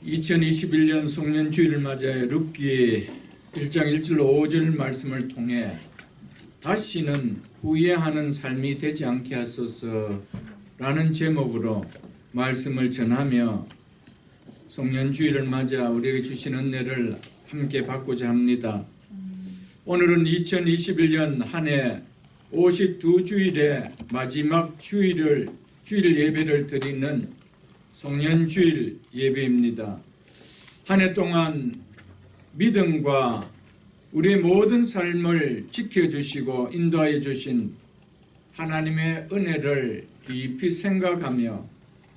2021년 송년주일을 맞이하여 룻기 1장 1절로 5절 말씀을 통해 다시는 후회하는 삶이 되지 않게 하소서라는 제목으로 말씀을 전하며 송년주일을 맞아 우리에게 주신 은혜를 함께 받고자 합니다. 오늘은 2021년 한 해 52주일의 마지막 주일 예배를 드리는 송년주일 예배입니다. 한 해 동안 믿음과 우리의 모든 삶을 지켜주시고 인도하여 주신 하나님의 은혜를 깊이 생각하며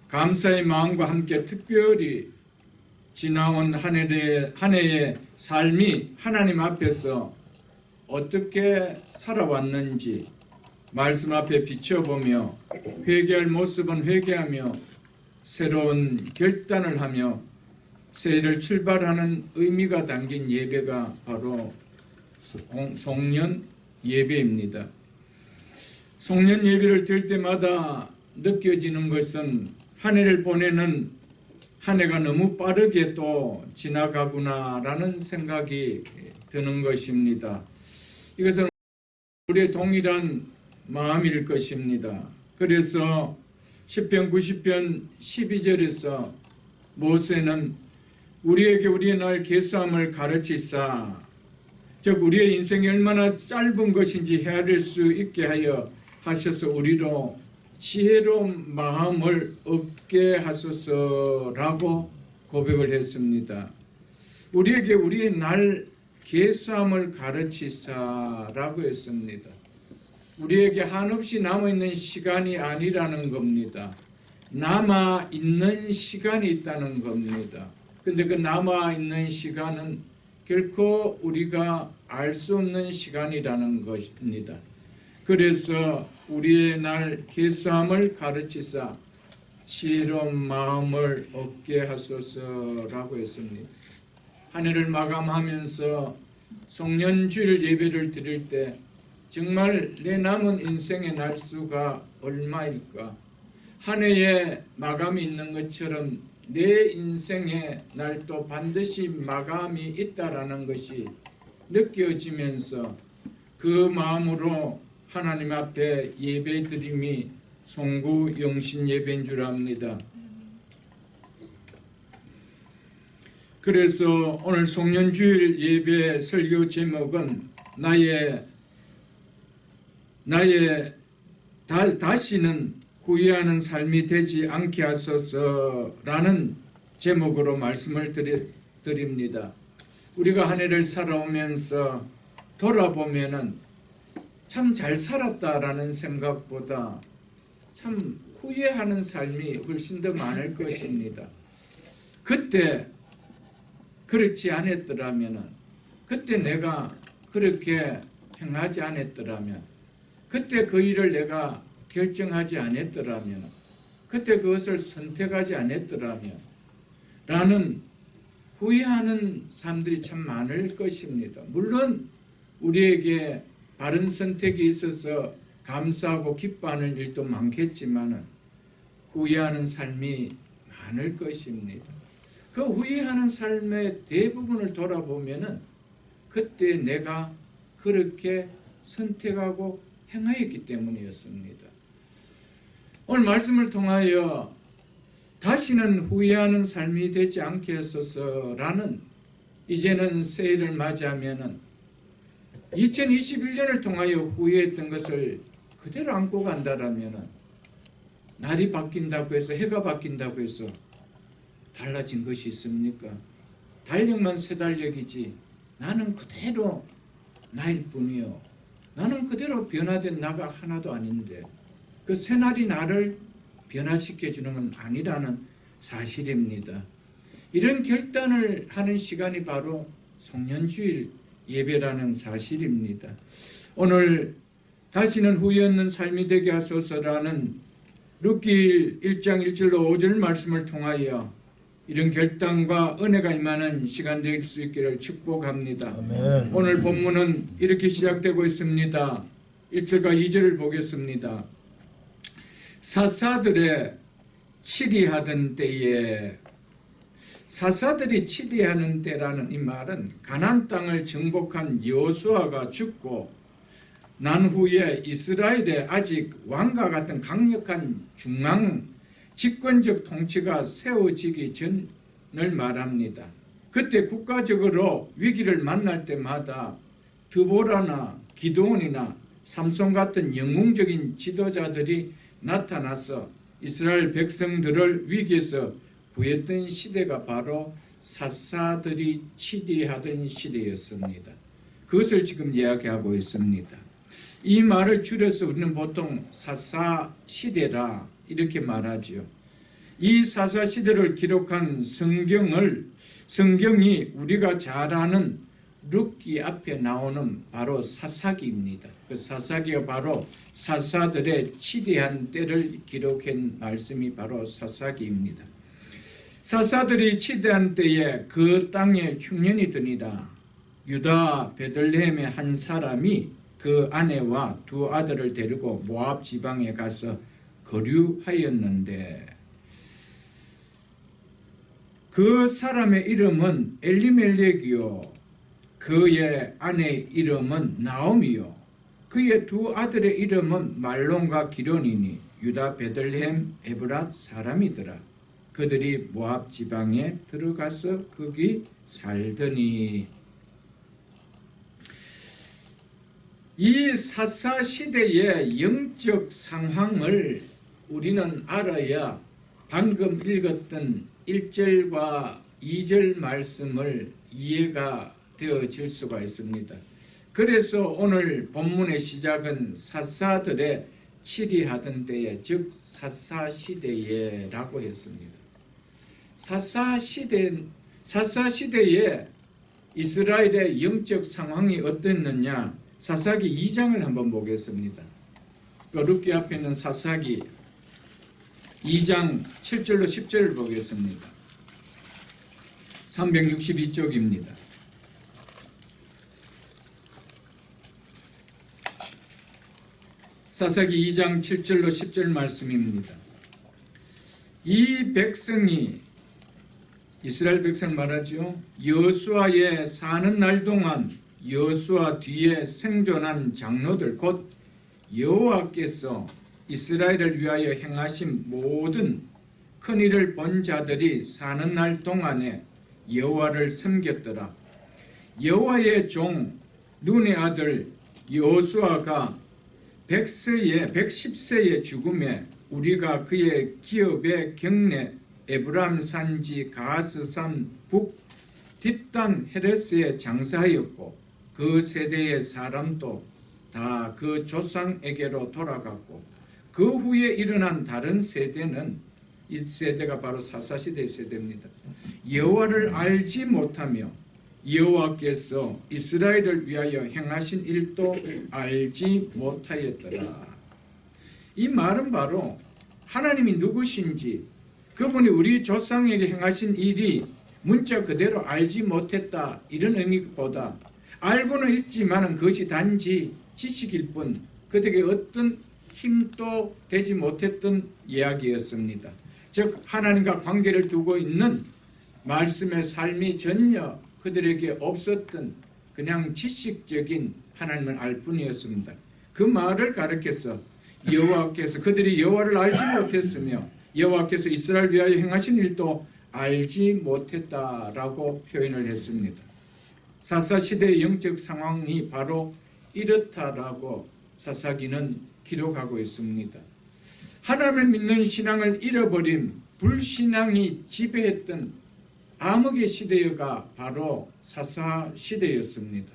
감사의 마음과 함께 특별히 지나온 한 해의 삶이 하나님 앞에서 어떻게 살아왔는지 말씀 앞에 비춰보며 회개할 모습은 회개하며 새로운 결단을 하며 새해를 출발하는 의미가 담긴 예배가 바로 송년 예배입니다. 송년 예배를 드릴 때마다 느껴지는 것은 한 해를 보내는 한 해가 너무 빠르게 또 지나가구나라는 생각이 드는 것입니다. 이것은 우리의 동일한 마음일 것입니다. 그래서 시편 90편 12절에서 모세는 우리에게 우리의 날 계수함을 가르치사, 즉 우리의 인생이 얼마나 짧은 것인지 헤아릴 수 있게 하여 하셔서 우리로 지혜로운 마음을 얻게 하소서라고 고백을 했습니다. 우리에게 우리의 날 계수함을 가르치사라고 했습니다. 우리에게 한없이 남아있는 시간이 아니라는 겁니다. 남아있는 시간이 있다는 겁니다. 근데 그 남아있는 시간은 결코 우리가 알 수 없는 시간이라는 것입니다. 그래서 우리의 날 계수함을 가르치사 지혜로운 마음을 얻게 하소서라고 했습니다. 한 해를 마감하면서 송년주일 예배를 드릴 때 정말 내 남은 인생의 날수가 얼마일까? 한 해에 마감이 있는 것처럼 내 인생의 날도 반드시 마감이 있다라는 것이 느껴지면서 그 마음으로 하나님 앞에 예배드림이 송구 영신 예배인 줄 압니다. 그래서 오늘 송년주일 예배 설교 제목은 다시는 후회하는 삶이 되지 않게 하소서라는 제목으로 말씀을 드립니다. 우리가 한 해를 살아오면서 돌아보면은 참 잘 살았다라는 생각보다 참 후회하는 삶이 훨씬 더 많을 것입니다. 그때 그렇지 않았더라면은, 그때 내가 그렇게 행하지 않았더라면, 그때 그 일을 내가 결정하지 않았더라면, 그때 그것을 선택하지 않았더라면 라는 후회하는 사람들이 참 많을 것입니다. 물론 우리에게 바른 선택이 있어서 감사하고 기뻐하는 일도 많겠지만 후회하는 삶이 많을 것입니다. 그 후회하는 삶의 대부분을 돌아보면은 그때 내가 그렇게 선택하고 행하였기 때문이었습니다. 오늘 말씀을 통하여 다시는 후회하는 삶이 되지 않게 하소서라는, 이제는 새해를 맞이하면은 2021년을 통하여 후회했던 것을 그대로 안고 간다라면은 날이 바뀐다고 해서, 해가 바뀐다고 해서 달라진 것이 있습니까? 달력만 새 달력이지 나는 그대로 나일 뿐이요. 나는 그대로 변화된 나가 하나도 아닌데 그 새날이 나를 변화시켜주는 건 아니라는 사실입니다. 이런 결단을 하는 시간이 바로 송년주일 예배라는 사실입니다. 오늘 다시는 후회 없는 삶이 되게 하소서라는 룻기 1장 1절로 5절 말씀을 통하여 이런 결단과 은혜가 임하는 시간 될 수 있기를 축복합니다. 아멘. 오늘 본문은 이렇게 시작되고 있습니다. 1절과 2절을 보겠습니다. 사사들의 치리하던 때에 사사들이 치대하는 때라는 이 말은 가나안 땅을 정복한 여호수아가 죽고 난 후에 이스라엘에 아직 왕과 같은 강력한 중앙 집권적 통치가 세워지기 전을 말합니다. 그때 국가적으로 위기를 만날 때마다 드보라나 기드온이나 삼손 같은 영웅적인 지도자들이 나타나서 이스라엘 백성들을 위기에서 구했던 시대가 바로 사사들이 치리하던 시대였습니다. 그것을 지금 이야기하고 있습니다. 이 말을 줄여서 우리는 보통 사사시대라 이렇게 말하지요. 이 사사시대를 기록한 성경이 우리가 잘 아는 룻기 앞에 나오는 바로 사사기입니다. 그 사사기가 바로 사사들의 치리한 때를 기록한 말씀이 바로 사사기입니다. 사사들이 치대한 때에 그 땅에 흉년이 드니라. 유다 베들레헴의 한 사람이 그 아내와 두 아들을 데리고 모압 지방에 가서 거류하였는데 그 사람의 이름은 엘리멜렉이요 그의 아내 이름은 나오미요 그의 두 아들의 이름은 말론과 기론이니 유다 베들레헴 에브랏 사람이더라. 그들이 모압 지방에 들어가서 거기 살더니 이 사사 시대의 영적 상황을 우리는 알아야 방금 읽었던 1절과 2절 말씀을 이해가 되어질 수가 있습니다. 그래서 오늘 본문의 시작은 사사들의 치리하던 때에 즉 사사시대에라고 했습니다. 사사시대에 이스라엘의 영적 상황이 어땠느냐 사사기 2장을 한번 보겠습니다. 룻기 앞에 있는 사사기 2장 7절로 10절을 보겠습니다. 362쪽입니다. 사사기 2장 7절로 10절 말씀입니다. 이 백성이 이스라엘 백성 말하죠. 여호수아에 사는 날 동안 여호수아 뒤에 생존한 장로들 곧 여호와께서 이스라엘을 위하여 행하신 모든 큰 일을 본 자들이 사는 날 동안에 여호와를 섬겼더라. 여호와의 종 눈의 아들 여호수아가 110세의 죽음에 우리가 그의 기업의 경내 에브람 산지 가스산 북 뒷단 헤레스에 장사하였고 그 세대의 사람도 다 그 조상에게로 돌아갔고 그 후에 일어난 다른 세대는 이 세대가 바로 사사시대 세대입니다. 여호와를 알지 못하며 여호와께서 이스라엘을 위하여 행하신 일도 알지 못하였더라. 이 말은 바로 하나님이 누구신지 그분이 우리 조상에게 행하신 일이 문자 그대로 알지 못했다 이런 의미보다 알고는 있지만 그것이 단지 지식일 뿐 그들에게 어떤 힘도 되지 못했던 이야기였습니다. 즉 하나님과 관계를 두고 있는 말씀의 삶이 전혀 그들에게 없었던 그냥 지식적인 하나님을 알 뿐이었습니다. 그 말을 가르쳐서 여호와께서 그들이 여호와를 알지 못했으며 여호와께서 이스라엘 위하여 행하신 일도 알지 못했다라고 표현을 했습니다. 사사시대의 영적 상황이 바로 이렇다라고 사사기는 기록하고 있습니다. 하나님을 믿는 신앙을 잃어버린 불신앙이 지배했던 암흑의 시대가 바로 사사시대였습니다.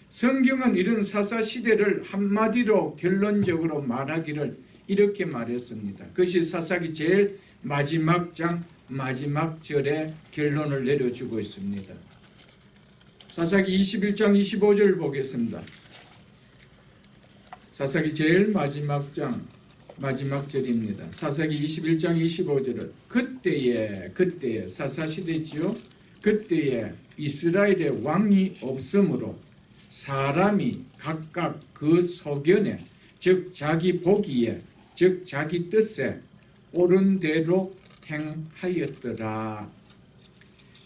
성경은 이런 사사시대를 한마디로 결론적으로 말하기를 이렇게 말했습니다. 그것이 사사기 제일 마지막 장 마지막 절에 결론을 내려주고 있습니다. 사사기 21장 25절을 보겠습니다. 사사기 제일 마지막 장 마지막 절입니다. 사사기 21장 25절을 그때에 사사시대지요. 그때에 이스라엘의 왕이 없으므로 사람이 각각 그 소견에 즉 자기 보기에 즉 자기 뜻에 옳은 대로 행하였더라.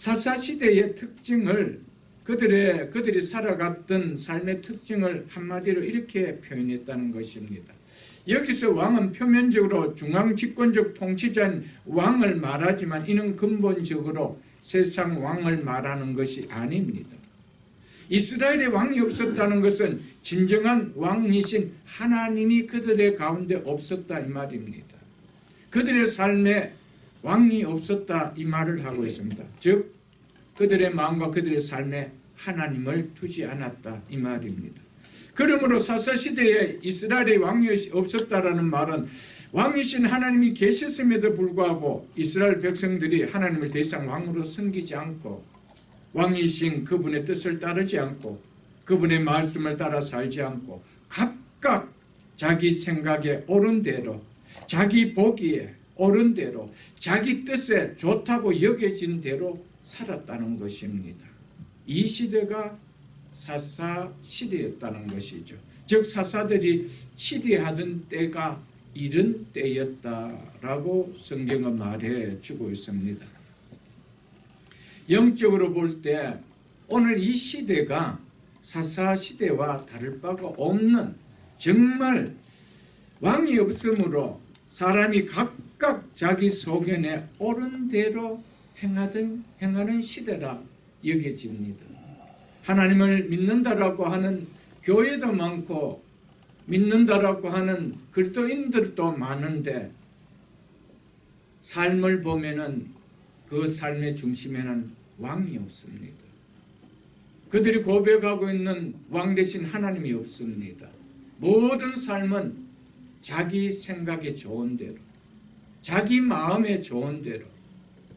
사사시대의 특징을 그들이 살아갔던 삶의 특징을 한마디로 이렇게 표현했다는 것입니다. 여기서 왕은 표면적으로 중앙집권적 통치자인 왕을 말하지만 이는 근본적으로 세상 왕을 말하는 것이 아닙니다. 이스라엘에 왕이 없었다는 것은 진정한 왕이신 하나님이 그들의 가운데 없었다 이 말입니다. 그들의 삶에 왕이 없었다 이 말을 하고 있습니다. 즉 그들의 마음과 그들의 삶에 하나님을 두지 않았다 이 말입니다. 그러므로 사사시대에 이스라엘의 왕이 없었다라는 말은 왕이신 하나님이 계셨음에도 불구하고 이스라엘 백성들이 하나님을 더 이상 왕으로 섬기지 않고 왕이신 그분의 뜻을 따르지 않고 그분의 말씀을 따라 살지 않고 각각 자기 생각에 옳은 대로 자기 보기에 옳은 대로 자기 뜻에 좋다고 여겨진 대로 살았다는 것입니다. 이 시대가 사사 시대였다는 것이죠. 즉 사사들이 치리하던 때가 이른 때였다라고 성경은 말해주고 있습니다. 영적으로 볼 때 오늘 이 시대가 사사 시대와 다를 바가 없는 정말 왕이 없으므로 사람이 각각 자기 소견에 옳은 대로 행하는 시대라 여겨집니다. 하나님을 믿는다라고 하는 교회도 많고 믿는다라고 하는 그리스도인들도 많은데 삶을 보면은 그 삶의 중심에는 왕이 없습니다. 그들이 고백하고 있는 왕 대신 하나님이 없습니다. 모든 삶은 자기 생각에 좋은 대로 자기 마음에 좋은 대로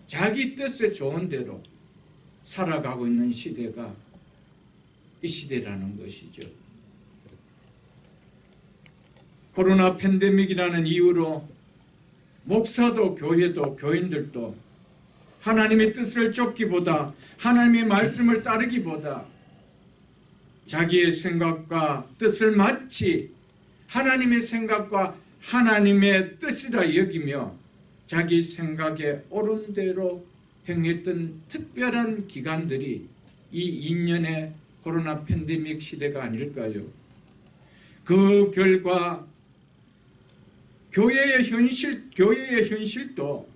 자기 뜻에 좋은 대로 살아가고 있는 시대가 이 시대라는 것이죠. 코로나 팬데믹이라는 이유로 목사도 교회도 교인들도 하나님의 뜻을 쫓기보다 하나님의 말씀을 따르기보다 자기의 생각과 뜻을 마치 하나님의 생각과 하나님의 뜻이라 여기며 자기 생각에 옳은 대로 행했던 특별한 기간들이 이 2년의 코로나 팬데믹 시대가 아닐까요? 그 결과 교회의 현실도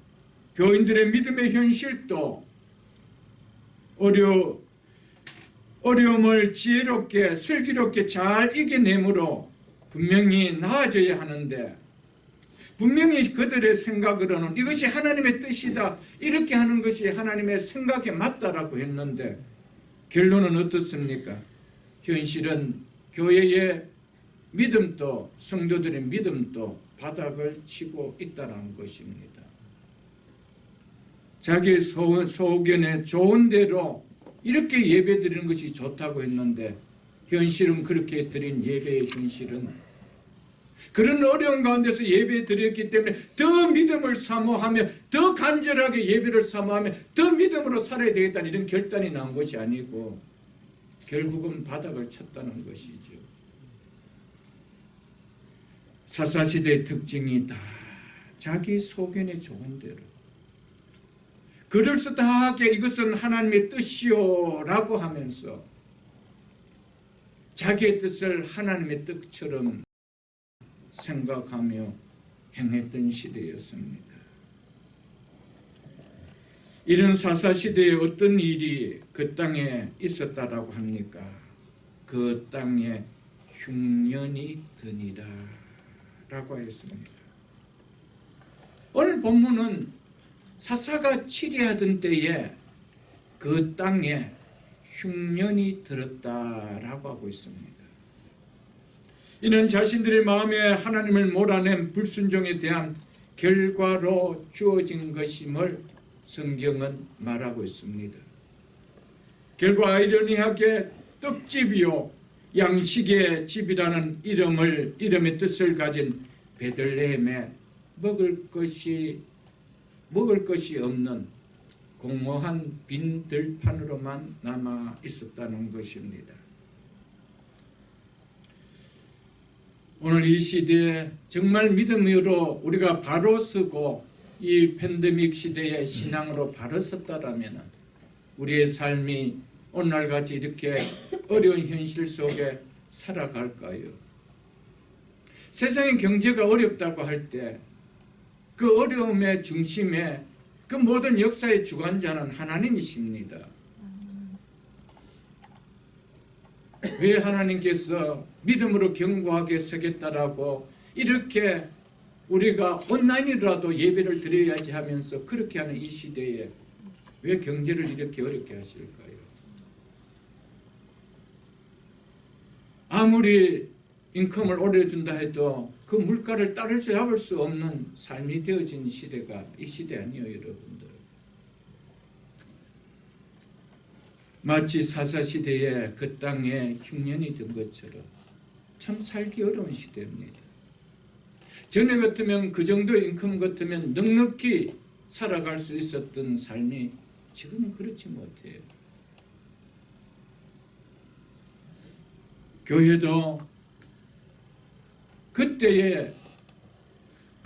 교인들의 믿음의 현실도 어려움을 지혜롭게 슬기롭게 잘 이겨내므로 분명히 나아져야 하는데 분명히 그들의 생각으로는 이것이 하나님의 뜻이다 이렇게 하는 것이 하나님의 생각에 맞다라고 했는데 결론은 어떻습니까? 현실은 교회의 믿음도 성도들의 믿음도 바닥을 치고 있다는 것입니다. 자기 소견에 좋은 대로 이렇게 예배 드리는 것이 좋다고 했는데 현실은 그렇게 드린 예배의 현실은 그런 어려운 가운데서 예배 드렸기 때문에 더 믿음을 사모하며 더 간절하게 예배를 사모하며 더 믿음으로 살아야 되겠다는 이런 결단이 나온 것이 아니고 결국은 바닥을 쳤다는 것이죠. 사사시대의 특징이 다 자기 소견에 좋은 대로 그럴듯하게 이것은 하나님의 뜻이요 라고 하면서 자기의 뜻을 하나님의 뜻처럼 생각하며 행했던 시대였습니다. 이런 사사시대에 어떤 일이 그 땅에 있었다라고 합니까? 그 땅에 흉년이 드니라 라고 했습니다. 오늘 본문은 사사가 치리하던 때에 그 땅에 흉년이 들었다라고 하고 있습니다. 이는 자신들의 마음에 하나님을 몰아낸 불순종에 대한 결과로 주어진 것임을 성경은 말하고 있습니다. 결과 아이러니하게 떡집이요 양식의 집이라는 이름의 뜻을 가진 베들레헴에 먹을 것이 없는 공허한 빈 들판으로만 남아 있었다는 것입니다. 오늘 이 시대에 정말 믿음으로 우리가 바로 서고 이 팬데믹 시대에 신앙으로 바로 섰다라면 우리의 삶이 오늘날같이 이렇게 어려운 현실 속에 살아갈까요? 세상의 경제가 어렵다고 할 때 그 어려움의 중심에 그 모든 역사의 주관자는 하나님이십니다. 왜 하나님께서 믿음으로 견고하게 서겠다라고 이렇게 우리가 온라인이라도 예배를 드려야지 하면서 그렇게 하는 이 시대에 왜 경제를 이렇게 어렵게 하실까요? 아무리 인컴을 오래 준다 해도 그 물가를 따라잡을 수 없는 삶이 되어진 시대가 이 시대 아니에요, 여러분들. 마치 사사시대에 그 땅에 흉년이 든 것처럼 참 살기 어려운 시대입니다. 전에 같으면 그 정도 인컴 같으면 넉넉히 살아갈 수 있었던 삶이 지금은 그렇지 못해요. 교회도 그때에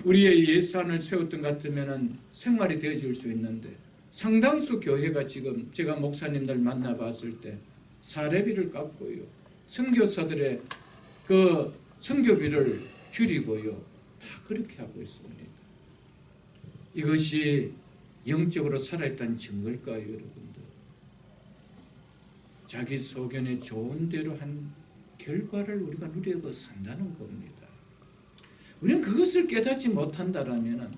우리의 예산을 세웠던 것 같으면 생활이 되어질 수 있는데 상당수 교회가 지금 제가 목사님들 만나봤을 때 사례비를 깎고요. 선교사들의 그 선교비를 줄이고요. 다 그렇게 하고 있습니다. 이것이 영적으로 살아있다는 증거일까요, 여러분들? 자기 소견에 좋은 대로 한 결과를 우리가 누리고 산다는 겁니다. 우리는 그것을 깨닫지 못한다면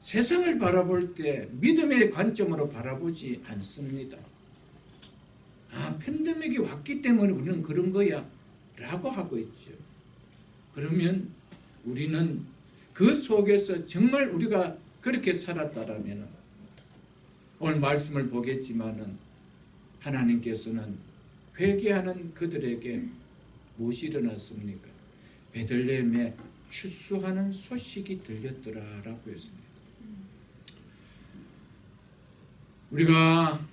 세상을 바라볼 때 믿음의 관점으로 바라보지 않습니다. 아, 팬데믹이 왔기 때문에 우리는 그런 거야 라고 하고 있죠. 그러면 우리는 그 속에서 정말 우리가 그렇게 살았다라면 오늘 말씀을 보겠지만은 하나님께서는 회개하는 그들에게 무엇이 일어났습니까? 베들레헴에 추수하는 소식이 들렸더라라고 했습니다. 우리가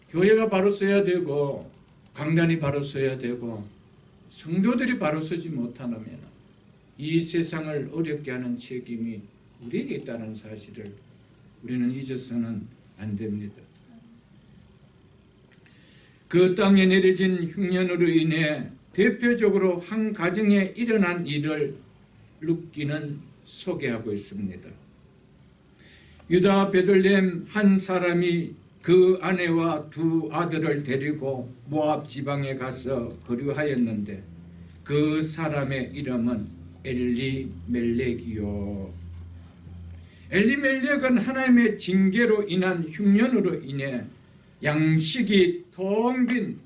교회가 바로 서야 되고 강단이 바로 서야 되고 성도들이 바로 서지 못하면 이 세상을 어렵게 하는 책임이 우리에게 있다는 사실을 우리는 잊어서는 안 됩니다. 그 땅에 내려진 흉년으로 인해 대표적으로 한 가정에 일어난 일을 룻기는 소개하고 있습니다. 유다 베들레헴 한 사람이 그 아내와 두 아들을 데리고 모압 지방에 가서 거류하였는데 그 사람의 이름은 엘리멜렉이요. 엘리멜렉은 하나님의 징계로 인한 흉년으로 인해 양식이 텅 빈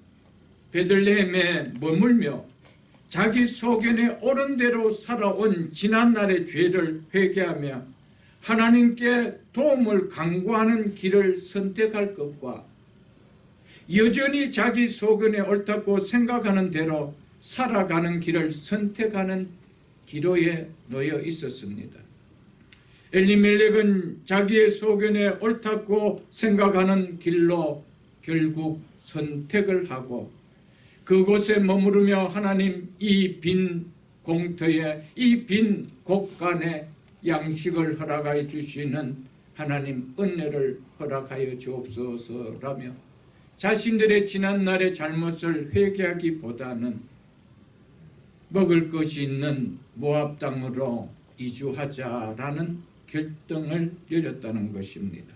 베들레헴에 머물며 자기 소견에 옳은 대로 살아온 지난날의 죄를 회개하며 하나님께 도움을 간구하는 길을 선택할 것과 여전히 자기 소견에 옳다고 생각하는 대로 살아가는 길을 선택하는 기로에 놓여 있었습니다. 엘리멜렉은 자기의 소견에 옳다고 생각하는 길로 결국 선택을 하고 그곳에 머무르며 하나님 이 빈 공터에 이 빈 곳간에 양식을 허락하여 주시는 하나님 은혜를 허락하여 주옵소서라며 자신들의 지난날의 잘못을 회개하기보다는 먹을 것이 있는 모압 땅으로 이주하자라는 결정을 내렸다는 것입니다.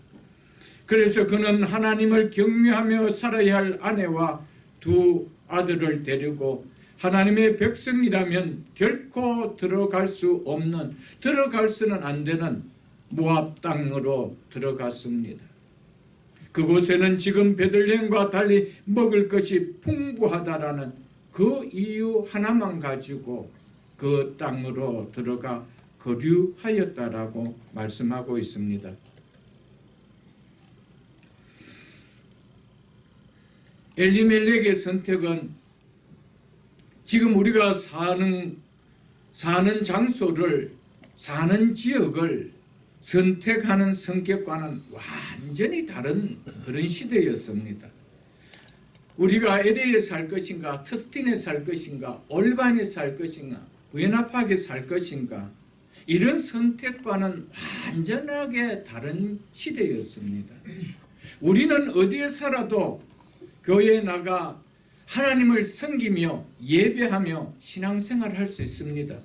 그래서 그는 하나님을 경외하며 살아야 할 아내와 두 아들을 데리고 하나님의 백성이라면 결코 들어갈 수는 안 되는 모압 땅으로 들어갔습니다. 그곳에는 지금 베들레헴과 달리 먹을 것이 풍부하다라는 그 이유 하나만 가지고 그 땅으로 들어가 거류하였다라고 말씀하고 있습니다. 엘리멜렉의 선택은 지금 우리가 사는 장소를 사는 지역을 선택하는 성격과는 완전히 다른 그런 시대였습니다. 우리가 LA에 살 것인가, 터스틴에 살 것인가, 올반에 살 것인가, 부에나파크에 살 것인가, 이런 선택과는 완전하게 다른 시대였습니다. 우리는 어디에 살아도 교회에 나가 하나님을 섬기며 예배하며 신앙생활을 할 수 있습니다.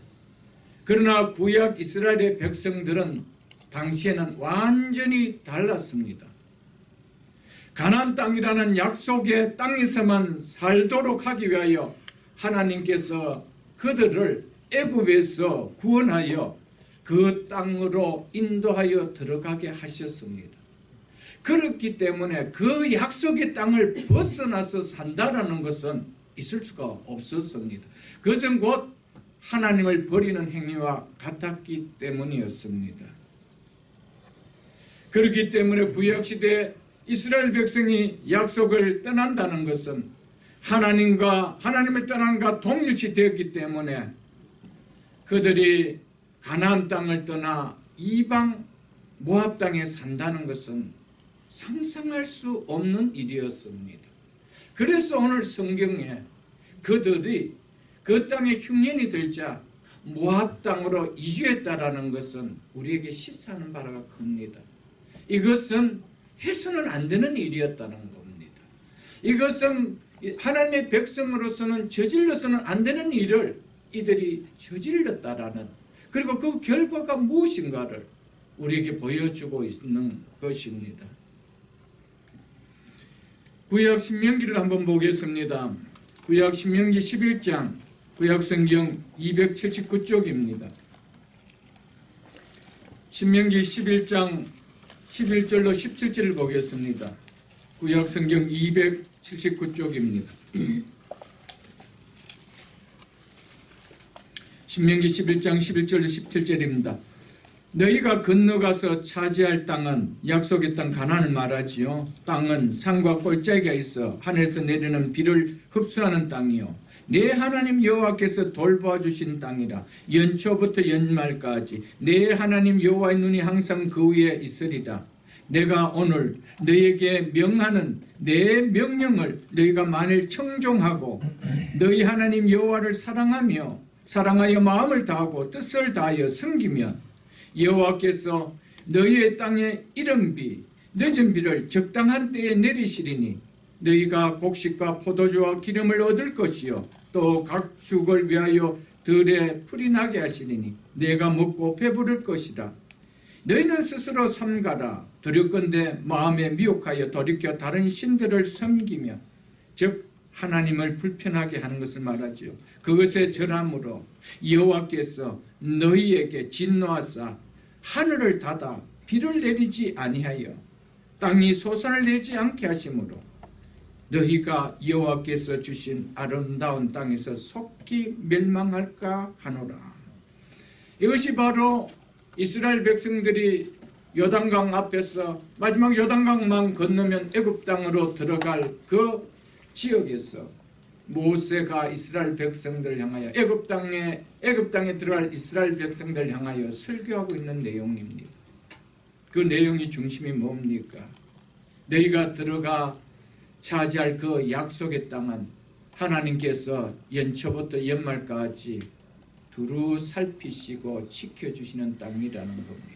그러나 구약 이스라엘의 백성들은 당시에는 완전히 달랐습니다. 가나안 땅이라는 약속의 땅에서만 살도록 하기 위하여 하나님께서 그들을 애굽에서 구원하여 그 땅으로 인도하여 들어가게 하셨습니다. 그렇기 때문에 그 약속의 땅을 벗어나서 산다라는 것은 있을 수가 없었습니다. 그것은 곧 하나님을 버리는 행위와 같았기 때문이었습니다. 그렇기 때문에 구약시대 이스라엘 백성이 약속을 떠난다는 것은 하나님을 떠난과 동일시 되었기 때문에 그들이 가나안 땅을 떠나 이방 모압 땅에 산다는 것은 상상할 수 없는 일이었습니다. 그래서 오늘 성경에 그들이 그 땅에 흉년이 들자 모압 땅으로 이주했다라는 것은 우리에게 시사하는 바가 큽니다. 이것은 해서는 안 되는 일이었다는 겁니다. 이것은 하나님의 백성으로서는 저질러서는 안 되는 일을 이들이 저질렀다라는, 그리고 그 결과가 무엇인가를 우리에게 보여주고 있는 것입니다. 구약 신명기를 한번 보겠습니다. 구약 신명기 11장, 구약 성경 279쪽입니다. 신명기 11장 11절로 17절을 보겠습니다. 구약 성경 279쪽입니다. 신명기 11장 11절로 17절입니다. 너희가 건너가서 차지할 땅은 약속의 땅 가나안을 말하지요. 땅은 산과 골짜기가 있어 하늘에서 내리는 비를 흡수하는 땅이요, 내 하나님 여호와께서 돌봐주신 땅이라. 연초부터 연말까지 내 하나님 여호와의 눈이 항상 그 위에 있으리라. 내가 오늘 너희에게 명하는 내 명령을 너희가 만일 청종하고 너희 하나님 여호와를 사랑하여 마음을 다하고 뜻을 다하여 섬기면 여호와께서 너희의 땅에 이른 비 늦은 비를 적당한 때에 내리시리니 너희가 곡식과 포도주와 기름을 얻을 것이요 또 각 축을 위하여 들에 풀이 나게 하시리니 내가 먹고 배부를 것이라. 너희는 스스로 삼가라. 두렵건대 마음에 미혹하여 돌이켜 다른 신들을 섬기며, 즉 하나님을 불편하게 하는 것을 말하지요. 그것에 절함으로 여호와께서 너희에게 진노하사 하늘을 닫아 비를 내리지 아니하여 땅이 소산을 내지 않게 하심으로 너희가 여호와께서 주신 아름다운 땅에서 속히 멸망할까 하노라. 이것이 바로 이스라엘 백성들이 요단강 앞에서 마지막 요단강만 건너면 애굽 땅으로 들어갈 그 지역에서 모세가 이스라엘 백성들을 향하여 애굽 땅에 들어갈 이스라엘 백성들을 향하여 설교하고 있는 내용입니다. 그 내용이 중심이 뭡니까? 너희가 들어가 차지할 그 약속의 땅은 하나님께서 연초부터 연말까지 두루 살피시고 지켜주시는 땅이라는 겁니다.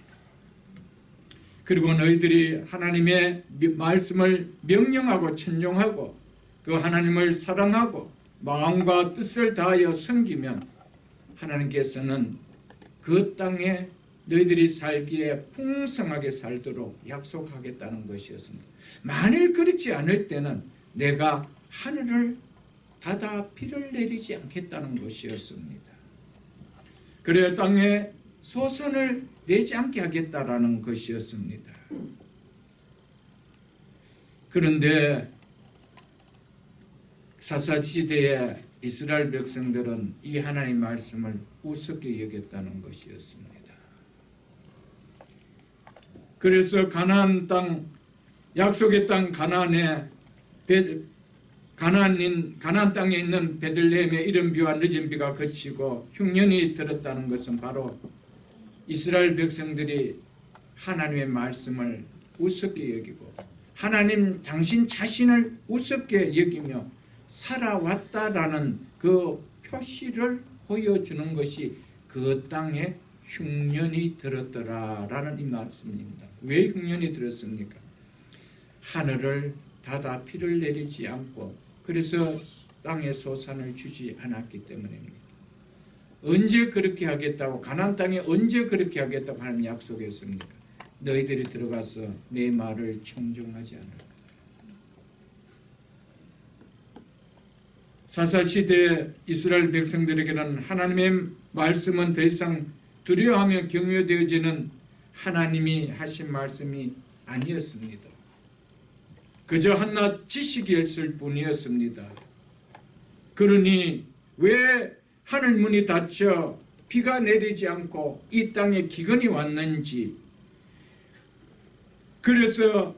그리고 너희들이 하나님의 말씀을 명령하고 찬송하고 그 하나님을 사랑하고 마음과 뜻을 다하여 섬기면 하나님께서는 그 땅에 너희들이 살기에 풍성하게 살도록 약속하겠다는 것이었습니다. 만일 그렇지 않을 때는 내가 하늘을 닫아 비를 내리지 않겠다는 것이었습니다. 그래야 땅에 소산을 내지 않게 하겠다라는 것이었습니다. 그런데 사사시대의 이스라엘 백성들은 이 하나님의 말씀을 우습게 여겼다는 것이었습니다. 그래서 가나안 땅, 약속의 땅 가나안 땅에 있는 베들레헴의 이른 비와 늦은 비가 그치고 흉년이 들었다는 것은 바로 이스라엘 백성들이 하나님의 말씀을 우습게 여기고 하나님 당신 자신을 우습게 여기며 살아왔다라는 그 표시를 보여주는 것이 그 땅에 흉년이 들었더라라는 이 말씀입니다. 왜 흉년이 들었습니까? 하늘을 닫아 비를 내리지 않고 그래서 땅에 소산을 주지 않았기 때문입니다. 언제 그렇게 하겠다고, 가나안 땅에 언제 그렇게 하겠다고 하나님 약속했습니까? 너희들이 들어가서 내 말을 청종하지 않을까. 사사시대 이스라엘 백성들에게는 하나님의 말씀은 더 이상 두려워하며 경외되어지는 하나님이 하신 말씀이 아니었습니다. 그저 한낱 지식이었을 뿐이었습니다. 그러니 왜 하늘문이 닫혀 비가 내리지 않고 이 땅에 기근이 왔는지, 그래서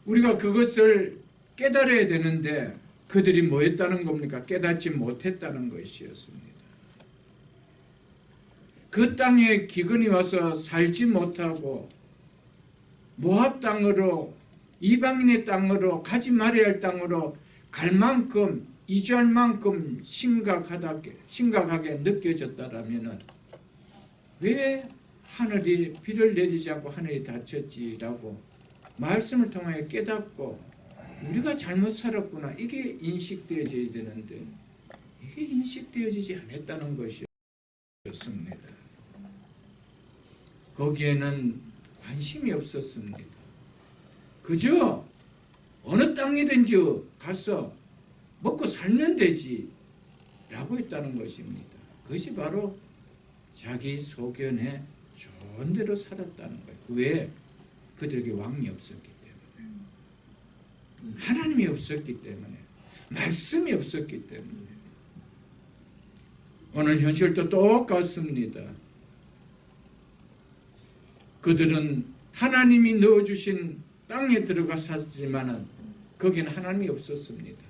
우리가 그것을 깨달아야 되는데 그들이 뭐 했다는 겁니까? 깨닫지 못했다는 것이었습니다. 그 땅에 기근이 와서 살지 못하고 모압 땅으로, 이방인의 땅으로, 가지 말아야 할 땅으로 갈 만큼, 이주할 만큼 심각하게 느껴졌다라면 왜 하늘이 비를 내리지 않고 하늘이 닫혔지라고 말씀을 통하여 깨닫고 우리가 잘못 살았구나, 이게 인식되어져야 되는데 이게 인식되어지지 않았다는 것이었습니다. 거기에는 관심이 없었습니다. 그저 어느 땅이든지 가서 먹고 살면 되지 라고 했다는 것입니다. 그것이 바로 자기 소견에 좋은 대로 살았다는 거예요. 왜? 그들에게 왕이 없었기 때문에, 하나님이 없었기 때문에, 말씀이 없었기 때문에. 오늘 현실도 똑같습니다. 그들은 하나님이 넣어주신 땅에 들어가 살았지만은 거기는 하나님이 없었습니다.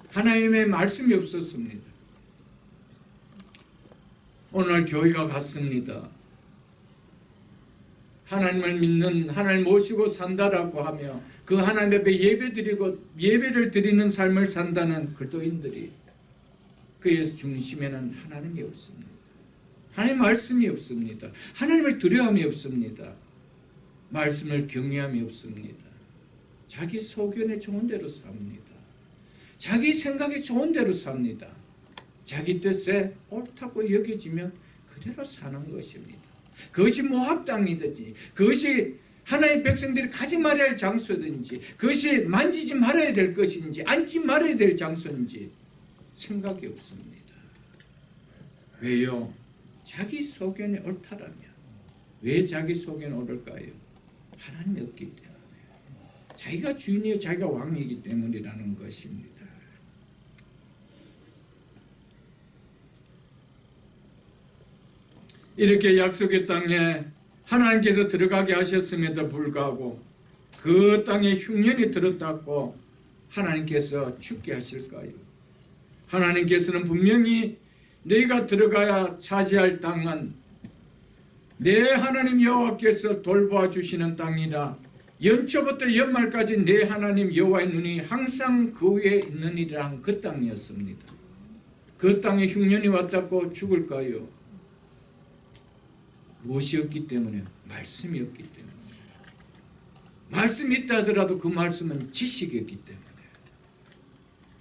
하나님의 말씀이 없었습니다. 오늘 교회가 같습니다. 하나님을 믿는, 하나님 모시고 산다라고 하며 그 하나님 앞에 예배를 드리는 삶을 산다는 그리스도인들이, 그의 중심에는 하나님이 없습니다. 하나님 말씀이 없습니다. 하나님을 두려움이 없습니다. 말씀을 경외함이 없습니다. 자기 소견에 좋은 대로 삽니다. 자기 생각에 좋은 대로 삽니다. 자기 뜻에 옳다고 여겨지면 그대로 사는 것입니다. 그것이 모압 땅이든지, 그것이 하나님의 백성들이 가지 말아야 할 장소든지, 그것이 만지지 말아야 될 것인지, 앉지 말아야 될 장소인지 생각이 없습니다. 왜요? 자기 소견이 옳다라면. 왜 자기 소견이 옳을까요? 하나님이 없기 때문에. 자기가 주인이요 자기가 왕이기 때문이라는 것입니다. 이렇게 약속의 땅에 하나님께서 들어가게 하셨음에도 불구하고 그 땅에 흉년이 들었다고 하나님께서 죽게 하실까요? 하나님께서는 분명히 너희가 들어가야 차지할 땅은 내 하나님 여호와께서 돌보아 주시는 땅이라, 연초부터 연말까지 내 하나님 여호와의 눈이 항상 그 위에 있느니라, 그 땅이었습니다. 그 땅에 흉년이 왔다고 죽을까요? 무엇이었기 때문에? 말씀이었기 때문에. 말씀이 있다 하더라도 그 말씀은 지식이었기 때문에.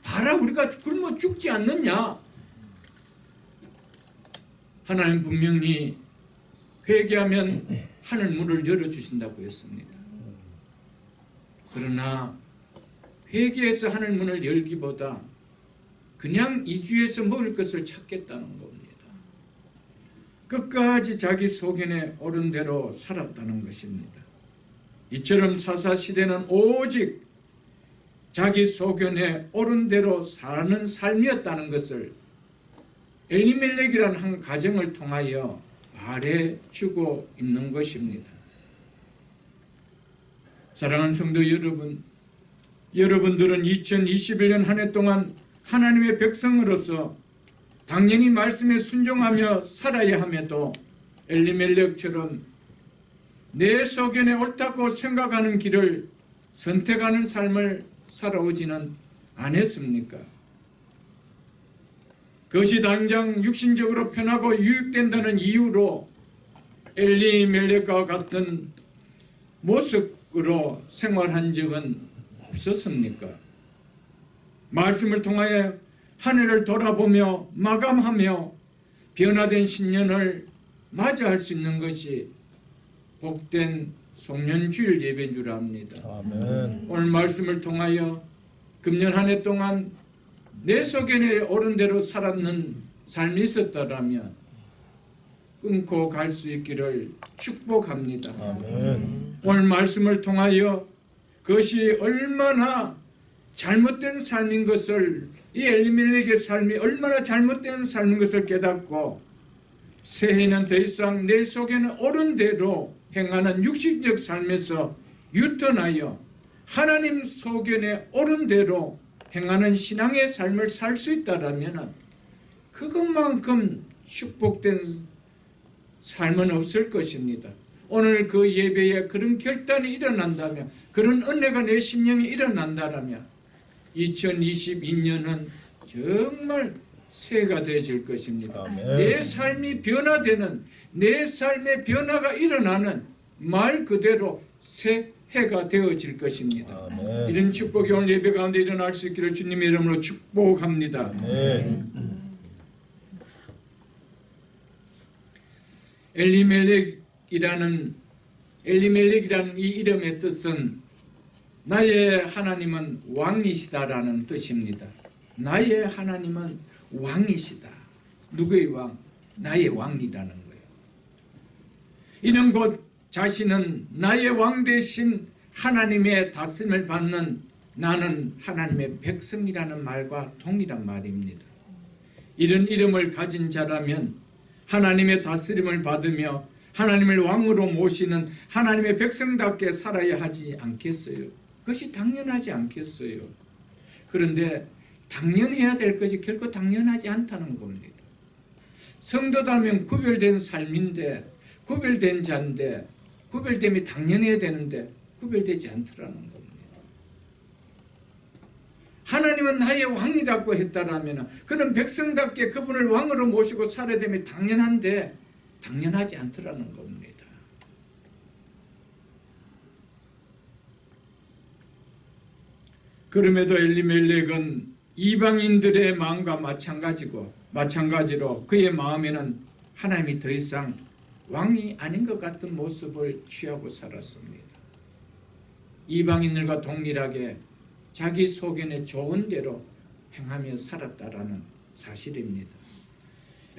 봐라, 우리가 굶어 죽지 않느냐? 하나님 분명히 회개하면 하늘 문을 열어주신다고 했습니다. 그러나 회개해서 하늘 문을 열기보다 그냥 이주에서 먹을 것을 찾겠다는 겁니다. 끝까지 자기 소견에 옳은 대로 살았다는 것입니다. 이처럼 사사시대는 오직 자기 소견에 옳은 대로 사는 삶이었다는 것을 엘리멜렉이라는 한 가정을 통하여 말해주고 있는 것입니다. 사랑하는 성도 여러분, 여러분들은 2021년 한 해 동안 하나님의 백성으로서 당연히 말씀에 순종하며 살아야 함에도 엘리멜렉처럼 내 소견에 옳다고 생각하는 길을 선택하는 삶을 살아오지는 않았습니까? 그것이 당장 육신적으로 편하고 유익된다는 이유로 엘리멜렉과 같은 모습, 축복으로 생활한 적은 없었습니까? 말씀을 통하여 한 해를 돌아보며 마감하며 변화된 신년을 맞이할 수 있는 것이 복된 송년주일 예배인 줄 압니다. 아멘. 오늘 말씀을 통하여 금년 한 해 동안 내 속에 옳은 대로 살았는 삶이 있었다라면 끊고 갈 수 있기를 축복합니다. 아멘. 오늘 말씀을 통하여 그것이 얼마나 잘못된 삶인 것을, 이 엘리멜렉의 삶이 얼마나 잘못된 삶인 것을 깨닫고 새해는 더 이상 내 속에는 옳은 대로 행하는 육신적 삶에서 유턴하여 하나님 소견에 옳은 대로 행하는 신앙의 삶을 살 수 있다라면 그것만큼 축복된 삶은 없을 것입니다. 오늘 그 예배에 그런 결단이 일어난다면, 그런 은혜가 내 심령에 일어난다면 2022년은 정말 새해가 되어질 것입니다. 아멘. 내 삶이 변화되는, 내 삶의 변화가 일어나는 말 그대로 새해가 되어질 것입니다. 아멘. 이런 축복이 오늘 예배 가운데 일어날 수 있기를 주님의 이름으로 축복합니다. 아멘. 엘리멜렉이라는 이 이름의 뜻은 나의 하나님은 왕이시다라는 뜻입니다. 나의 하나님은 왕이시다. 누구의 왕? 나의 왕이라는 거예요. 이는 곧 자신은 나의 왕 대신 하나님의 다스림을 받는 나는 하나님의 백성이라는 말과 동일한 말입니다. 이런 이름을 가진 자라면 하나님의 다스림을 받으며 하나님을 왕으로 모시는 하나님의 백성답게 살아야 하지 않겠어요? 그것이 당연하지 않겠어요? 그런데 당연해야 될 것이 결코 당연하지 않다는 겁니다. 성도다면 구별된 삶인데, 구별된 자인데, 구별됨이 당연해야 되는데 구별되지 않더라는 겁니다. 하나님은 나의 왕이라고 했다라면 그는 백성답게 그분을 왕으로 모시고 살아야 됨이 당연한데 당연하지 않더라는 겁니다. 그럼에도 엘리멜렉은 이방인들의 마음과 마찬가지로 그의 마음에는 하나님이 더 이상 왕이 아닌 것 같은 모습을 취하고 살았습니다. 이방인들과 동일하게 자기 속에는 좋은 대로 행하며 살았다라는 사실입니다.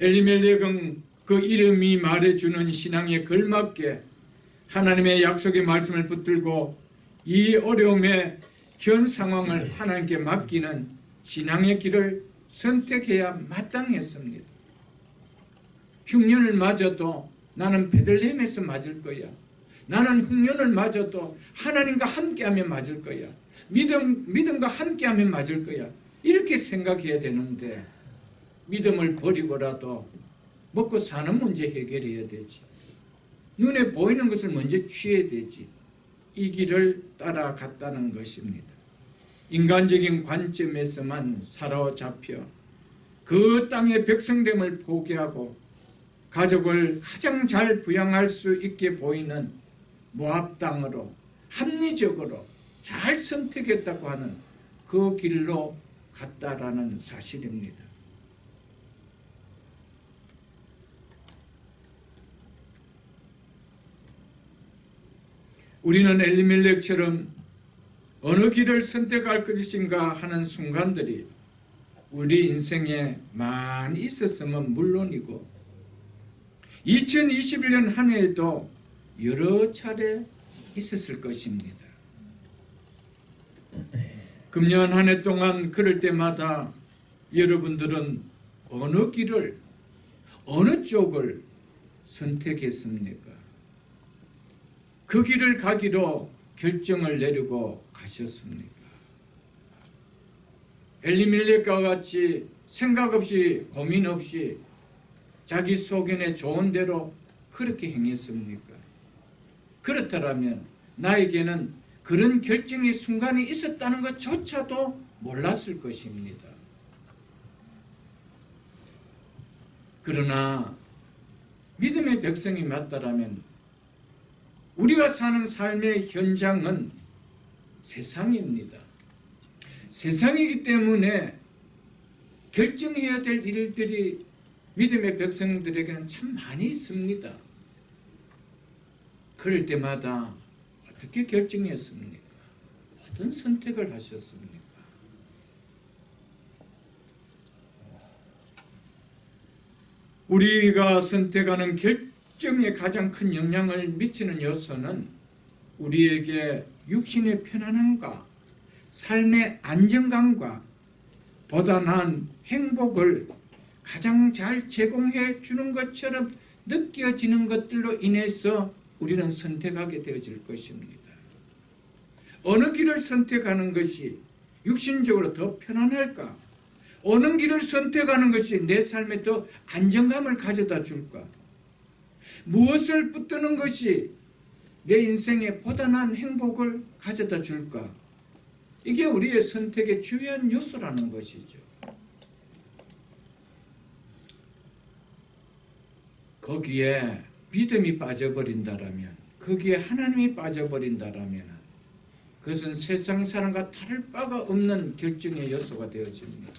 엘리멜렉은 그 이름이 말해주는 신앙에 걸맞게 하나님의 약속의 말씀을 붙들고 이 어려움의 현 상황을 하나님께 맡기는 신앙의 길을 선택해야 마땅했습니다. 흉년을 맞아도 나는 베들레헴에서 맞을 거야. 나는 흉년을 맞아도 하나님과 함께하면 맞을 거야. 믿음과 함께하면 맞을 거야. 이렇게 생각해야 되는데 믿음을 버리고라도 먹고 사는 문제 해결해야 되지. 눈에 보이는 것을 먼저 취해야 되지. 이 길을 따라갔다는 것입니다. 인간적인 관점에서만 사로잡혀 그 땅의 백성됨을 포기하고 가족을 가장 잘 부양할 수 있게 보이는 모압 땅으로 합리적으로 잘 선택했다고 하는 그 길로 갔다라는 사실입니다. 우리는 엘리멜렉처럼 어느 길을 선택할 것인가 하는 순간들이 우리 인생에 많이 있었으면 물론이고 2021년 한 해에도 여러 차례 있었을 것입니다. 금년 한 해 동안 그럴 때마다 여러분들은 어느 길을, 어느 쪽을 선택했습니까? 그 길을 가기로 결정을 내리고 가셨습니까? 엘리멜렉과 같이 생각 없이 고민 없이 자기 소견에 좋은 대로 그렇게 행했습니까? 그렇다면 나에게는 그런 결정의 순간이 있었다는 것조차도 몰랐을 것입니다. 그러나 믿음의 백성이 맞다라면 우리가 사는 삶의 현장은 세상입니다. 세상이기 때문에 결정해야 될 일들이 믿음의 백성들에게는 참 많이 있습니다. 그럴 때마다 어떻게 결정했습니까? 어떤 선택을 하셨습니까? 우리가 선택하는 결정에 가장 큰 영향을 미치는 요소는 우리에게 육신의 편안함과 삶의 안정감과 보다 나은 행복을 가장 잘 제공해 주는 것처럼 느껴지는 것들로 인해서 우리는 선택하게 되어질 것입니다. 어느 길을 선택하는 것이 육신적으로 더 편안할까? 어느 길을 선택하는 것이 내 삶에 더 안정감을 가져다 줄까? 무엇을 붙드는 것이 내 인생에 보다 나은 행복을 가져다 줄까? 이게 우리의 선택의 중요한 요소라는 것이죠. 거기에 믿음이 빠져버린다라면, 거기에 하나님이 빠져버린다라면 그것은 세상 사람과 다를 바가 없는 결정의 요소가 되어집니다.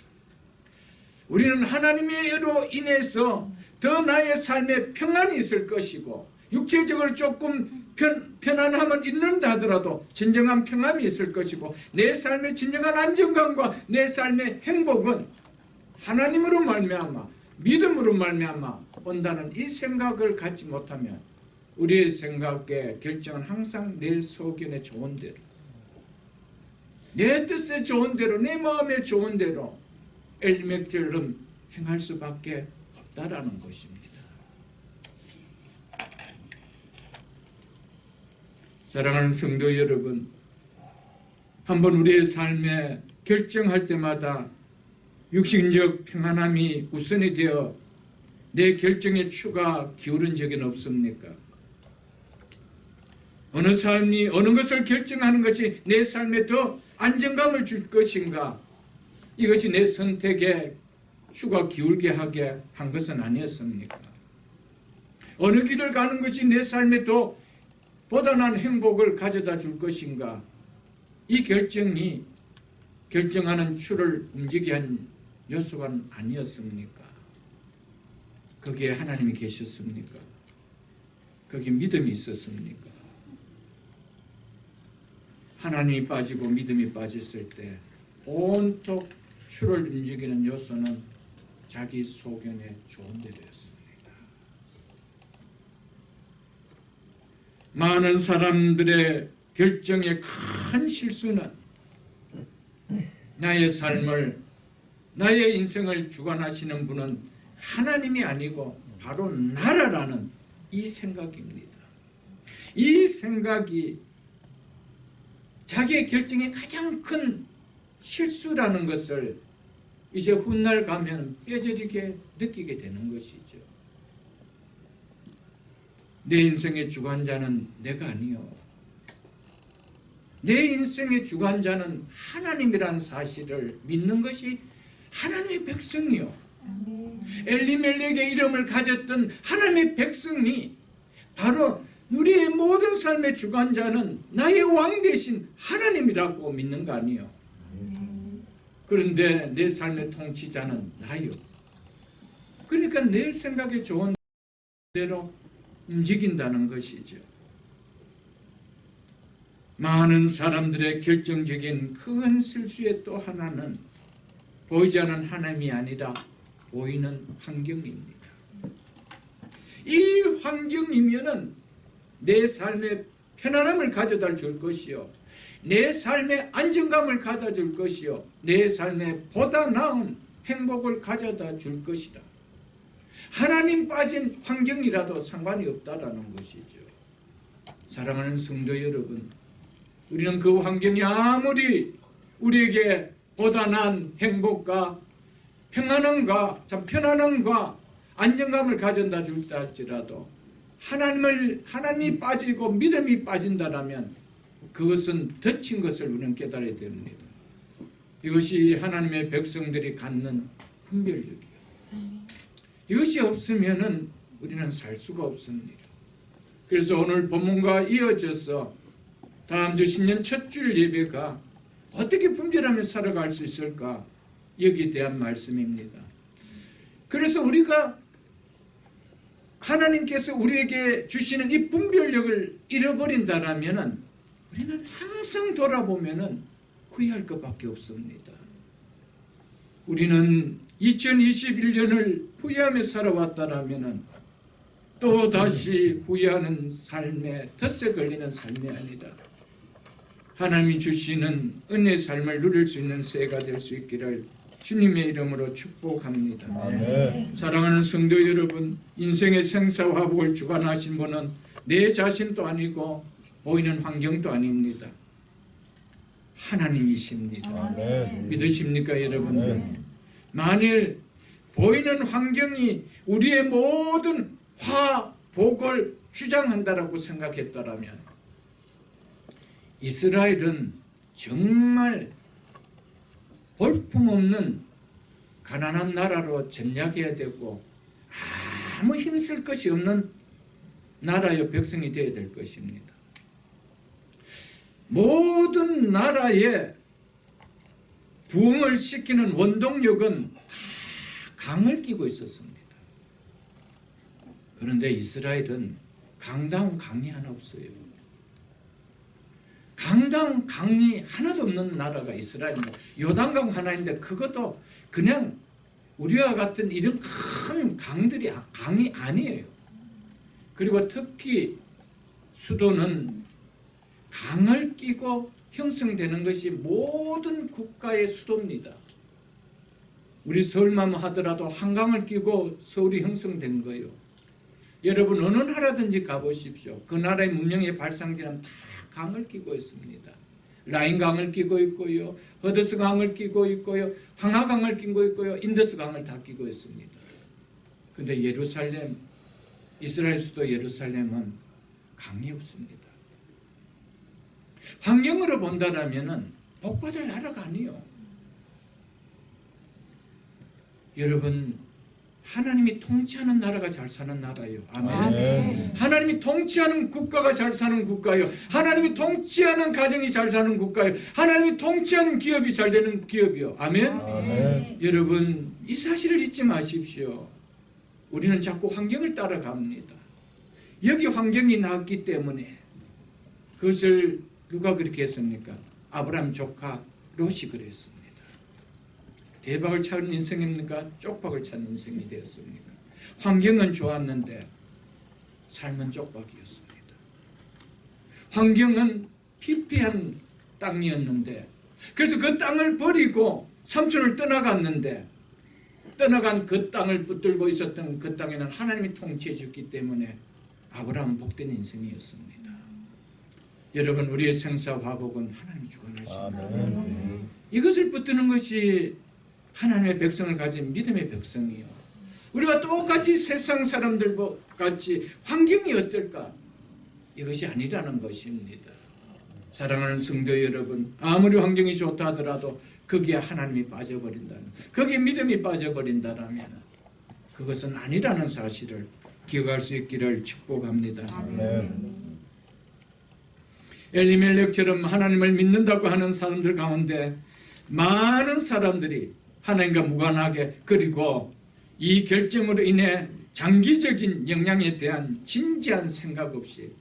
우리는 하나님으로 인해서 더 나의 삶에 평안이 있을 것이고, 육체적으로 조금 편안함은 있는다 하더라도 진정한 평안이 있을 것이고, 내 삶의 진정한 안정감과 내 삶의 행복은 하나님으로 말미암아 믿음으로 말미암아 온다는 이 생각을 갖지 못하면 우리의 생각의 결정은 항상 내 소견에 좋은 대로, 내 뜻에 좋은 대로, 내 마음에 좋은 대로 엘리멜렉처럼 행할 수밖에 없다라는 것입니다. 사랑하는 성도 여러분, 한번 우리의 삶에 결정할 때마다 육신적 평안함이 우선이 되어 내 결정에 추가 기울은 적은 없습니까? 어느 삶이 어느 것을 결정하는 것이 내 삶에 더 안정감을 줄 것인가? 이것이 내 선택에 추가 기울게 하게 한 것은 아니었습니까? 어느 길을 가는 것이 내 삶에 더 보다 나은 행복을 가져다 줄 것인가? 이 결정이 결정하는 추를 움직이게 한 요소가 아니었습니까? 거기에 하나님이 계셨습니까? 거기에 믿음이 있었습니까? 하나님이 빠지고 믿음이 빠졌을 때 온통 추를 움직이는 요소는 자기 소견에 좋은 대로였습니다. 많은 사람들의 결정의 큰 실수는 나의 삶을, 나의 인생을 주관하시는 분은 하나님이 아니고 바로 나라라는 이 생각입니다. 이 생각이 자기의 결정의 가장 큰 실수라는 것을 이제 훗날 가면 뼈저리게 느끼게 되는 것이죠. 내 인생의 주관자는 내가 아니요, 내 인생의 주관자는 하나님이란 사실을 믿는 것이 하나님의 백성이요, 엘리멜렉의 이름을 가졌던 하나님의 백성이 바로 우리의 모든 삶의 주관자는 나의 왕 대신 하나님이라고 믿는 거 아니요. 그런데 내 삶의 통치자는 나요. 그러니까 내 생각에 좋은 대로 움직인다는 것이죠. 많은 사람들의 결정적인 큰 실수의 또 하나는 보이지 않는 하나님이 아니라 보이는 환경입니다. 이 환경이면은 내 삶에 편안함을 가져다 줄 것이요, 내 삶에 안정감을 가져다 줄 것이요, 내 삶에 보다 나은 행복을 가져다 줄 것이다. 하나님 빠진 환경이라도 상관이 없다라는 것이죠. 사랑하는 성도 여러분, 우리는 그 환경이 아무리 우리에게 보다 나은 행복과 평안함과 참 편안함과 안정감을 가져다 줄다 할지라도 하나님이 빠지고 믿음이 빠진다라면 그것은 덧친 것을 우리는 깨달아야 됩니다. 이것이 하나님의 백성들이 갖는 분별력이에요. 이것이 없으면은 우리는 살 수가 없습니다. 그래서 오늘 본문과 이어져서 다음 주 신년 첫 주일 예배가 어떻게 분별하며 살아갈 수 있을까? 여기에 대한 말씀입니다. 그래서 우리가 하나님께서 우리에게 주시는 이 분별력을 잃어버린다라면 우리는 항상 돌아보면 후회할 것밖에 없습니다. 우리는 2021년을 후회하며 살아왔다라면 또 다시 후회하는 삶에 덫에 걸리는 삶이 아니라 하나님이 주시는 은혜의 삶을 누릴 수 있는 새해가 될 수 있기를 주님의 이름으로 축복합니다. 아멘. 사랑하는 성도 여러분, 인생의 생사화복을 주관하신 분은 내 자신도 아니고 보이는 환경도 아닙니다. 하나님이십니다. 아멘. 믿으십니까 여러분? 아멘. 만일 보이는 환경이 우리의 모든 화복을 주장한다라고 생각했다라면 이스라엘은 정말 볼품없는 가난한 나라로 전락해야 되고 아무 힘쓸 것이 없는 나라의 백성이 되어야 될 것입니다. 모든 나라의 부흥을 시키는 원동력은 다 강을 끼고 있었습니다. 그런데 이스라엘은 강다운 강이 하나 없어요. 강다운 강이 하나도 없는 나라가 이스라엘입니다. 요단강 하나인데 그것도 그냥 우리와 같은 이런 큰 강들이 강이 아니에요. 그리고 특히 수도는 강을 끼고 형성되는 것이 모든 국가의 수도입니다. 우리 서울만 하더라도 한강을 끼고 서울이 형성된 거예요. 여러분 어느 나라든지 가보십시오. 그 나라의 문명의 발상지는 다 강을 끼고 있습니다. 라인강을 끼고 있고요. 허드스강을 끼고 있고요. 황하강을 끼고 있고요. 인더스강을 다 끼고 있습니다. 그런데 예루살렘, 이스라엘 수도 예루살렘은 강이 없습니다. 환경으로 본다라면 복받을 나라가 아니에요. 여러분 하나님이 통치하는 나라가 잘 사는 나라예요. 아멘. 아멘. 하나님이 통치하는 국가가 잘 사는 국가예요. 하나님이 통치하는 가정이 잘 사는 국가예요. 하나님이 통치하는 기업이 잘 되는 기업이요. 아멘. 아멘. 여러분 이 사실을 잊지 마십시오. 우리는 자꾸 환경을 따라갑니다. 여기 환경이 나왔기 때문에 그것을 누가 그렇게 했습니까? 아브라함 조카 롯이 그랬습니다. 대박을 찾은 인생입니까? 쪽박을 찾는 인생이 되었습니까? 환경은 좋았는데 삶은 쪽박이었습니다. 환경은 피폐한 땅이었는데 그래서 그 땅을 버리고 삼촌을 떠나갔는데 떠나간 그 땅을 붙들고 있었던 그 땅에는 하나님이 통치해 줬기 때문에 아브라함은 복된 인생이었습니다. 여러분 우리의 생사화복은 하나님이 주관하십니다. 아멘. 이것을 붙드는 것이 하나님의 백성을 가진 믿음의 백성이요. 우리가 똑같이 세상 사람들과 같이 환경이 어떨까? 이것이 아니라는 것입니다. 사랑하는 성도 여러분, 아무리 환경이 좋다 하더라도 거기에 하나님이 빠져버린다면, 거기에 믿음이 빠져버린다면 그것은 아니라는 사실을 기억할 수 있기를 축복합니다. 아멘. 엘리멜렉처럼 하나님을 믿는다고 하는 사람들 가운데 많은 사람들이 하나님과 무관하게 그리고 이 결정으로 인해 장기적인 영향에 대한 진지한 생각 없이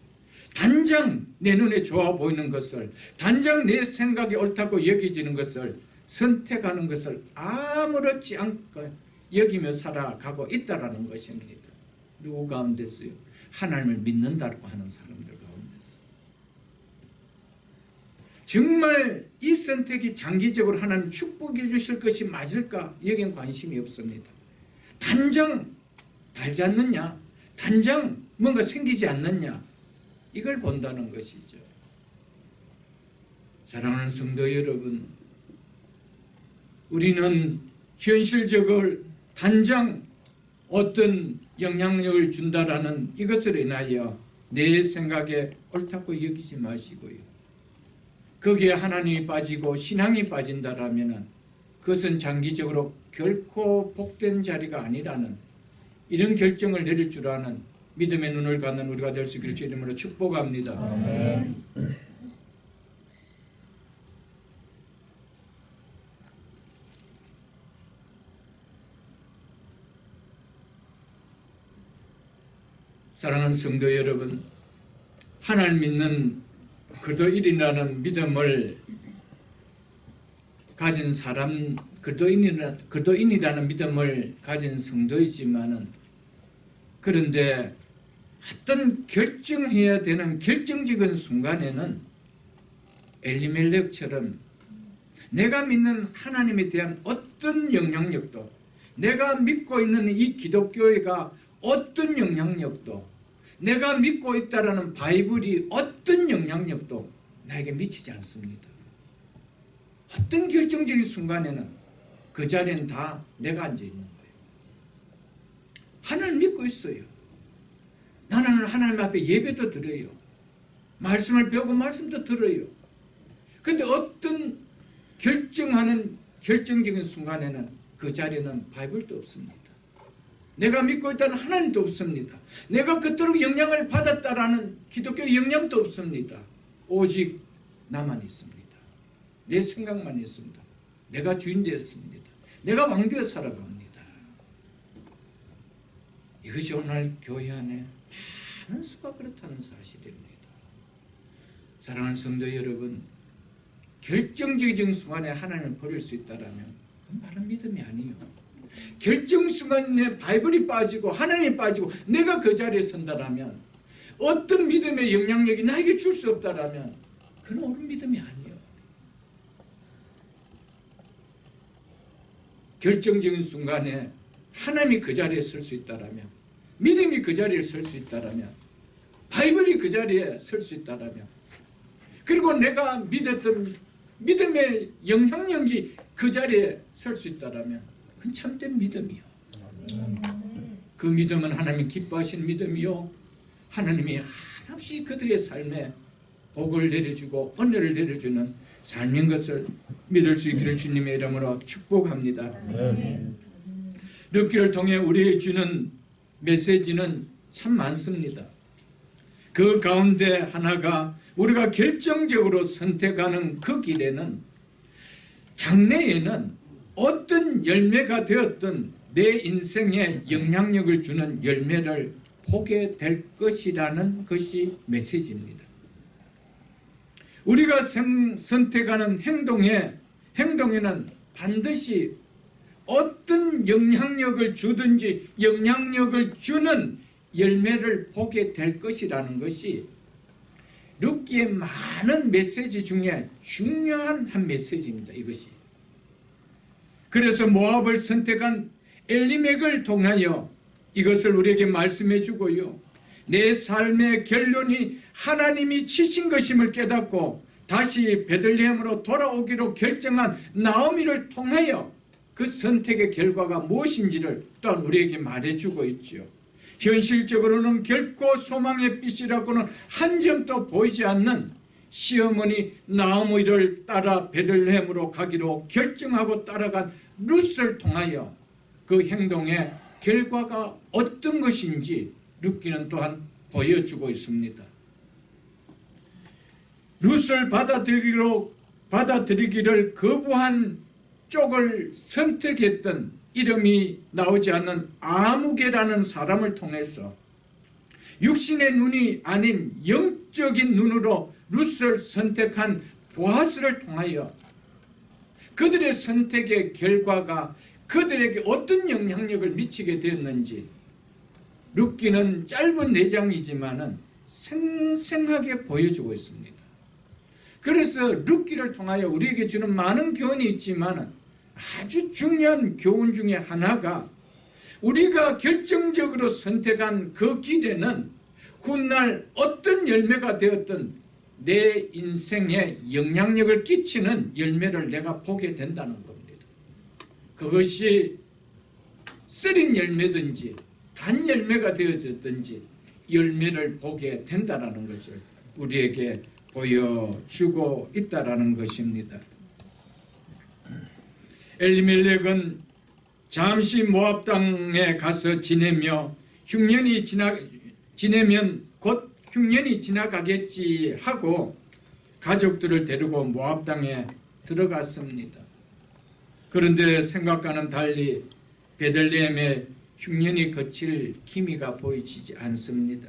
단장 내 눈에 좋아 보이는 것을 단장 내 생각이 옳다고 여겨지는 것을 선택하는 것을 아무렇지 않고 여기며 살아가고 있다라는 것입니다. 누구 가운데서요? 하나님을 믿는다고 하는 사람들 가운데서. 정말 이 선택이 장기적으로 하나님 축복해 주실 것이 맞을까? 여기엔 관심이 없습니다. 단장 달지 않느냐? 단장 뭔가 생기지 않느냐? 이걸 본다는 것이죠. 사랑하는 성도 여러분, 우리는 현실적으로 단장 어떤 영향력을 준다라는 이것으로 인하여 내 생각에 옳다고 여기지 마시고요. 거기에 하나님이 빠지고 신앙이 빠진다라면 그것은 장기적으로 결코 복된 자리가 아니라는 이런 결정을 내릴 줄 아는 믿음의 눈을 갖는 우리가 될 수 있기를 주 이름으로 축복합니다. 아멘. 사랑하는 성도 여러분, 하나님 믿는 그리스도인이라는 믿음을 가진 사람, 그리스도인이라는 믿음을 가진 성도이지만은, 그런데 어떤 결정해야 되는 결정적인 순간에는 엘리멜렉처럼 내가 믿는 하나님에 대한 어떤 영향력도, 내가 믿고 있는 이 기독교회가 어떤 영향력도, 내가 믿고 있다라는 바이블이 어떤 영향력도 나에게 미치지 않습니다. 어떤 결정적인 순간에는 그 자리는 다 내가 앉아 있는 거예요. 하나님 믿고 있어요. 나는 하나님 앞에 예배도 드려요. 말씀을 배우고 말씀도 들어요. 그런데 어떤 결정하는 결정적인 순간에는 그 자리에는 바이블도 없습니다. 내가 믿고 있다는 하나님도 없습니다. 내가 그토록 영향을 받았다라는 기독교 영향도 없습니다. 오직 나만 있습니다. 내 생각만 있습니다. 내가 주인 되었습니다. 내가 왕 되어 살아갑니다. 이것이 오늘 교회 안에 많은 수가 그렇다는 사실입니다. 사랑하는 성도 여러분, 결정적인 순간에 하나님을 버릴 수 있다면 그건 바른 믿음이 아니에요. 결정 순간에 바이블이 빠지고 하나님이 빠지고 내가 그 자리에 선다라면, 어떤 믿음의 영향력이 나에게 줄 수 없다라면 그건 옳은 믿음이 아니에요. 결정적인 순간에 하나님이 그 자리에 설 수 있다라면, 믿음이 그 자리에 설 수 있다라면, 바이블이 그 자리에 설 수 있다라면, 그리고 내가 믿었던 믿음의 영향력이 그 자리에 설 수 있다라면 그건 참된 믿음이요. 그 믿음은 하나님이 기뻐하시는 믿음이요, 하나님이 한없이 그들의 삶에 복을 내려주고 은혜를 내려주는 삶인 것을 믿을 수 있기를 주님의 이름으로 축복합니다. 르기를 통해 우리에게 주는 메시지는 참 많습니다. 그 가운데 하나가 우리가 결정적으로 선택하는 그 길에는, 장래에는 어떤 열매가 되었든 내 인생에 영향력을 주는 열매를 보게 될 것이라는 것이 메시지입니다. 우리가 선택하는 행동에는 반드시 어떤 영향력을 주든지 영향력을 주는 열매를 보게 될 것이라는 것이 르기의 많은 메시지 중에 중요한 한 메시지입니다. 이것이. 그래서 모압을 선택한 엘리멜렉을 통하여 이것을 우리에게 말씀해 주고요, 내 삶의 결론이 하나님이 치신 것임을 깨닫고 다시 베들레헴으로 돌아오기로 결정한 나오미를 통하여 그 선택의 결과가 무엇인지를 또한 우리에게 말해주고 있죠. 현실적으로는 결코 소망의 빛이라고는 한 점도 보이지 않는 시어머니 나오미를 따라 베들레헴으로 가기로 결정하고 따라간 룻을 통하여 그 행동의 결과가 어떤 것인지 르기는 또한 보여주고 있습니다. 룻을 받아들이기를 거부한 쪽을 선택했던 이름이 나오지 않는 아무개라는 사람을 통해서 육신의 눈이 아닌 영적인 눈으로 룻을 선택한 보아스를 통하여 그들의 선택의 결과가 그들에게 어떤 영향력을 미치게 되었는지 르기는 짧은 4장이지만은 생생하게 보여주고 있습니다. 그래서 르기를 통하여 우리에게 주는 많은 교훈이 있지만 아주 중요한 교훈 중에 하나가, 우리가 결정적으로 선택한 그 길에는 훗날 어떤 열매가 되었든 내 인생에 영향력을 끼치는 열매를 내가 보게 된다는 겁니다. 그것이 쓰린 열매든지 단 열매가 되어졌든지 열매를 보게 된다는 것을 우리에게 보여주고 있다는 것입니다. 엘리멜렉은 잠시 모압 땅에 가서 지내며 흉년이 지내면 곧 흉년이 지나가겠지 하고 가족들을 데리고 모압 땅에 들어갔습니다. 그런데 생각과는 달리 베들레헴에 흉년이 그칠 기미가 보이지 않습니다.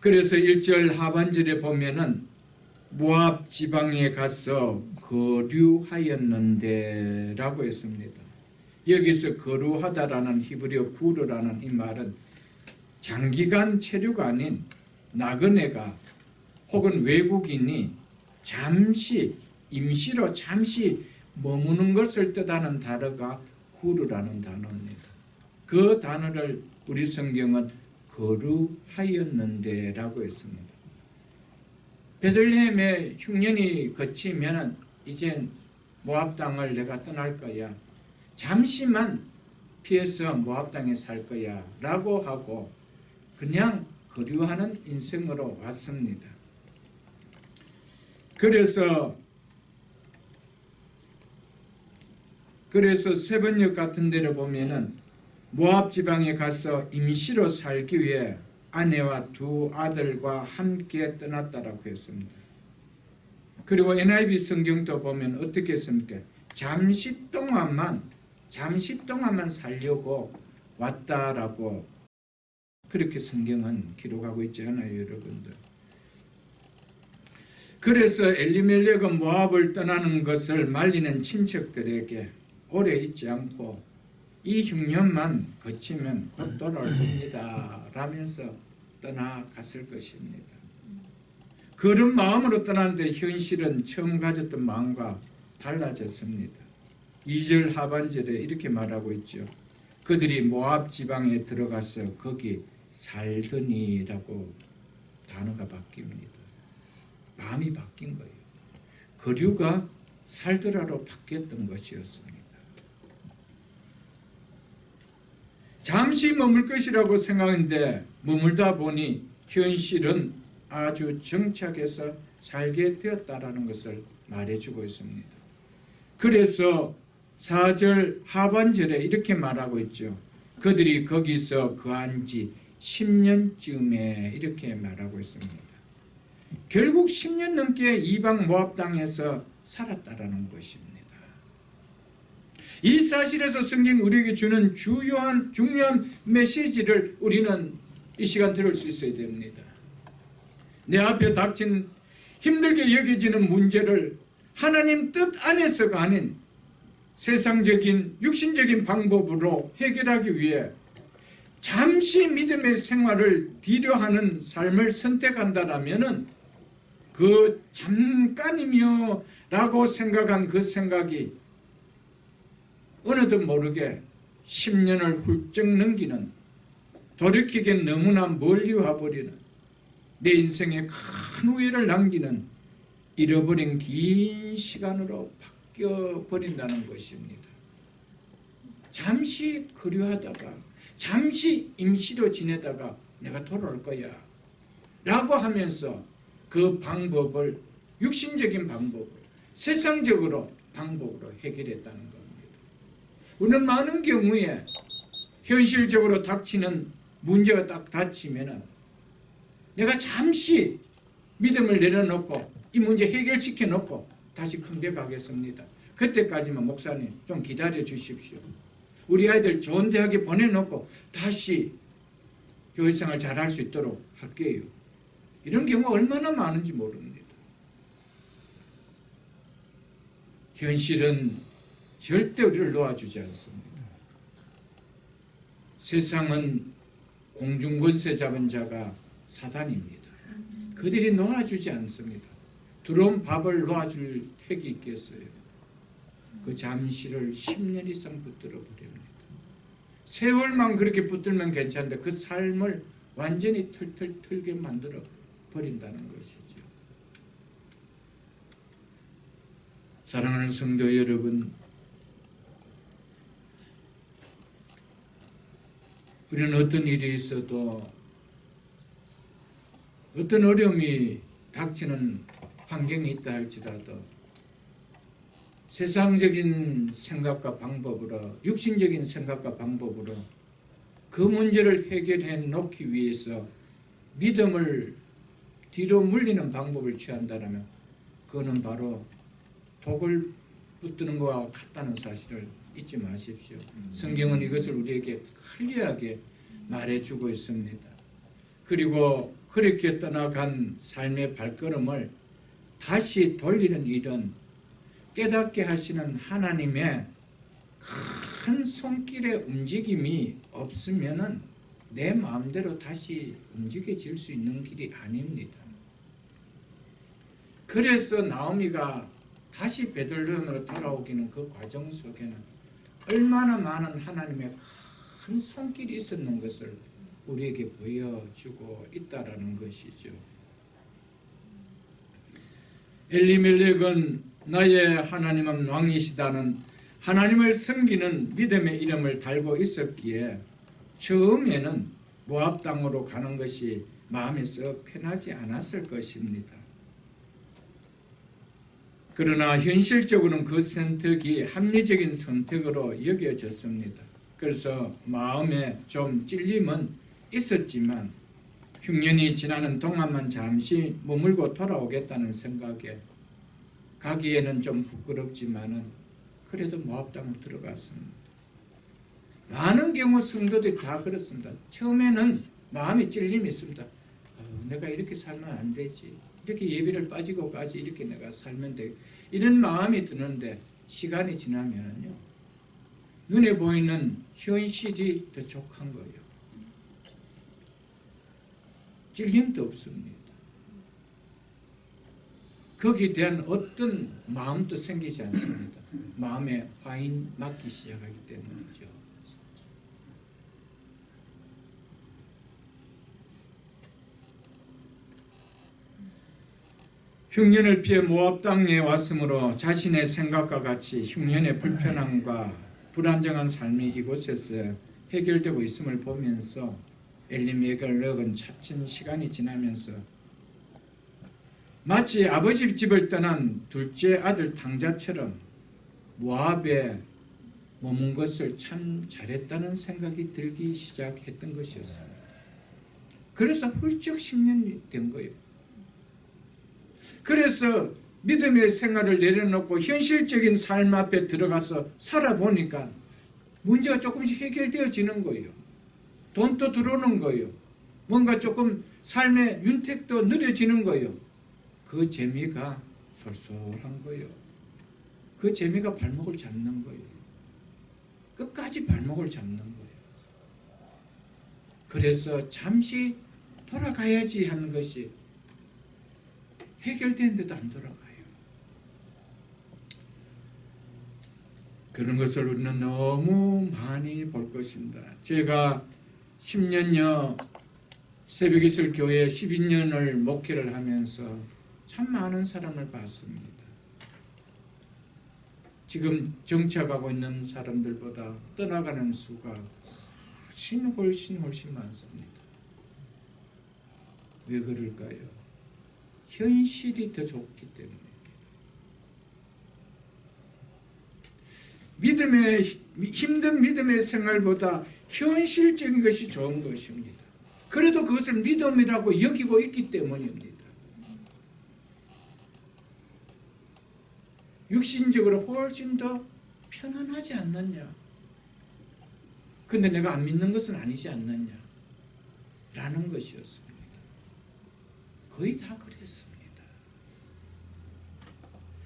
그래서 1절 하반절에 보면은 모압 지방에 가서 거류하였는데 라고 했습니다. 여기서 거류하다라는 히브리어 구르라는 이 말은 장기간 체류가 아닌 나그네가 혹은 외국인이 잠시 임시로 잠시 머무는 것을 뜻하는 단어가 구르라는 단어입니다. 그 단어를 우리 성경은 거류하였는데 라고 했습니다. 베들레헴에 흉년이 그치면 이젠 모압 땅을 내가 떠날 거야. 잠시만 피해서 모압 땅에 살 거야 라고 하고 그냥 거류하는 인생으로 왔습니다. 그래서 세번역 같은 데를 보면은 모압 지방에 가서 임시로 살기 위해 아내와 두 아들과 함께 떠났다라고 했습니다. 그리고 NIV 성경도 보면 어떻게 했습니까? 잠시 동안만 살려고 왔다라고 그렇게 성경은 기록하고 있지 않아요, 여러분들. 그래서 엘리멜렉은 모압을 떠나는 것을 말리는 친척들에게 오래 있지 않고 이 흉년만 거치면 곧 돌아올 겁니다 라면서 떠나갔을 것입니다. 그런 마음으로 떠났는데 현실은 처음 가졌던 마음과 달라졌습니다. 2절 하반절에 이렇게 말하고 있죠. 그들이 모압 지방에 들어가서 거기 살더니라고 단어가 바뀝니다. 마음이 바뀐 거예요. 거류가 살더라로 바뀌었던 것이었습니다. 잠시 머물 것이라고 생각했는데 머물다 보니 현실은 아주 정착해서 살게 되었다라는 것을 말해주고 있습니다. 그래서 4절 하반절에 이렇게 말하고 있죠. 그들이 거기서 거한 지 10년쯤에 이렇게 말하고 있습니다. 결국 10년 넘게 이방 모압 땅에서 살았다라는 것입니다. 이 사실에서 성경 우리에게 주는 중요한 메시지를 우리는 이 시간 들을 수 있어야 됩니다. 내 앞에 닥친 힘들게 여겨지는 문제를 하나님 뜻 안에서가 아닌 세상적인 육신적인 방법으로 해결하기 위해 잠시 믿음의 생활을 뒤로하는 삶을 선택한다라면은 그 잠깐이며 라고 생각한 그 생각이 어느덧 모르게 10년을 훌쩍 넘기는 돌이키기엔 너무나 멀리 와버리는 내 인생에 큰 후회를 남기는 잃어버린 긴 시간으로 바뀌어버린다는 것입니다. 잠시 거류하다가 잠시 임시로 지내다가 내가 돌아올 거야 라고 하면서 그 방법을 육신적인 방법으로 세상적으로 방법으로 해결했다는 겁니다. 우리는 많은 경우에 현실적으로 닥치는 문제가 딱 닥치면 내가 잠시 믿음을 내려놓고 이 문제 해결시켜 놓고 다시 컴백하겠습니다. 그때까지만 목사님 좀 기다려 주십시오. 우리 아이들 좋은 대학에 보내놓고 다시 교회생활 잘할 수 있도록 할게요. 이런 경우가 얼마나 많은지 모릅니다. 현실은 절대 우리를 놓아주지 않습니다. 세상은 공중권세 잡은 자가 사단입니다. 그들이 놓아주지 않습니다. 들어온 밥을 놓아줄 택이 있겠어요. 그 잠시를 10년 이상 붙들어 버립니다. 세월만 그렇게 붙들면 괜찮은데 그 삶을 완전히 털게 만들어 버린다는 것이죠. 사랑하는 성도 여러분, 우리는 어떤 일이 있어도 어떤 어려움이 닥치는 환경이 있다 할지라도 세상적인 생각과 방법으로 육신적인 생각과 방법으로 그 문제를 해결해 놓기 위해서 믿음을 뒤로 물리는 방법을 취한다면 그거는 바로 독을 붙드는 것과 같다는 사실을 잊지 마십시오. 성경은 이것을 우리에게 클리어하게 말해주고 있습니다. 그리고 그렇게 떠나간 삶의 발걸음을 다시 돌리는 일은 깨닫게 하시는 하나님의 큰 손길의 움직임이 없으면은 내 마음대로 다시 움직여질 수 있는 길이 아닙니다. 그래서 나오미가 다시 베들레헴으로 돌아오기는 그 과정 속에는 얼마나 많은 하나님의 큰 손길이 있었는 것을 우리에게 보여주고 있다라는 것이죠. 엘리멜렉은 나의 하나님은 왕이시다는 하나님을 섬기는 믿음의 이름을 달고 있었기에 처음에는 모압 땅으로 가는 것이 마음에 썩 편하지 않았을 것입니다. 그러나 현실적으로는 그 선택이 합리적인 선택으로 여겨졌습니다. 그래서 마음에 좀 찔림은 있었지만 흉년이 지나는 동안만 잠시 머물고 돌아오겠다는 생각에 가기에는 좀 부끄럽지만은 그래도 모압 땅을 들어갔습니다. 많은 경우 성도들이 다 그렇습니다. 처음에는 마음에 찔림이 있습니다. 내가 이렇게 살면 안 되지. 이렇게 예배를 빠지고까지 이렇게 내가 살면 돼. 이런 마음이 드는데 시간이 지나면요. 눈에 보이는 현실이 더 족한 거예요. 찔림도 없습니다. 거기에 대한 어떤 마음도 생기지 않습니다. 마음에 화인 맞기 시작하기 때문이죠. 흉년을 피해 모압 땅에 왔으므로 자신의 생각과 같이 흉년의 불편함과 불안정한 삶이 이곳에서 해결되고 있음을 보면서 엘리멜렉은 차츰 시간이 지나면서 마치 아버지 집을 떠난 둘째 아들 탕자처럼 모압에 머문 것을 참 잘했다는 생각이 들기 시작했던 것이었습니다. 그래서 훌쩍 10년이 된 거예요. 그래서 믿음의 생활을 내려놓고 현실적인 삶 앞에 들어가서 살아보니까 문제가 조금씩 해결되어지는 거예요. 돈도 들어오는 거예요. 뭔가 조금 삶의 윤택도 느려지는 거예요. 그 재미가 솔솔한 거예요. 그 재미가 발목을 잡는 거예요. 끝까지 발목을 잡는 거예요. 그래서 잠시 돌아가야지 하는 것이 해결되는데도 안 돌아가요. 그런 것을 우리는 너무 많이 볼 것입니다. 제가 10년여 새벽이슬 교회 12년을 목회를 하면서 참 많은 사람을 봤습니다. 지금 정착하고 있는 사람들보다 떠나가는 수가 훨씬 많습니다. 왜 그럴까요? 현실이 더 좋기 때문입니다. 힘든 믿음의 생활보다 현실적인 것이 좋은 것입니다. 그래도 그것을 믿음이라고 여기고 있기 때문입니다. 육신적으로 훨씬 더 편안하지 않느냐. 근데 내가 안 믿는 것은 아니지 않느냐. 라는 것이었습니다. 거의 다 그랬습니다.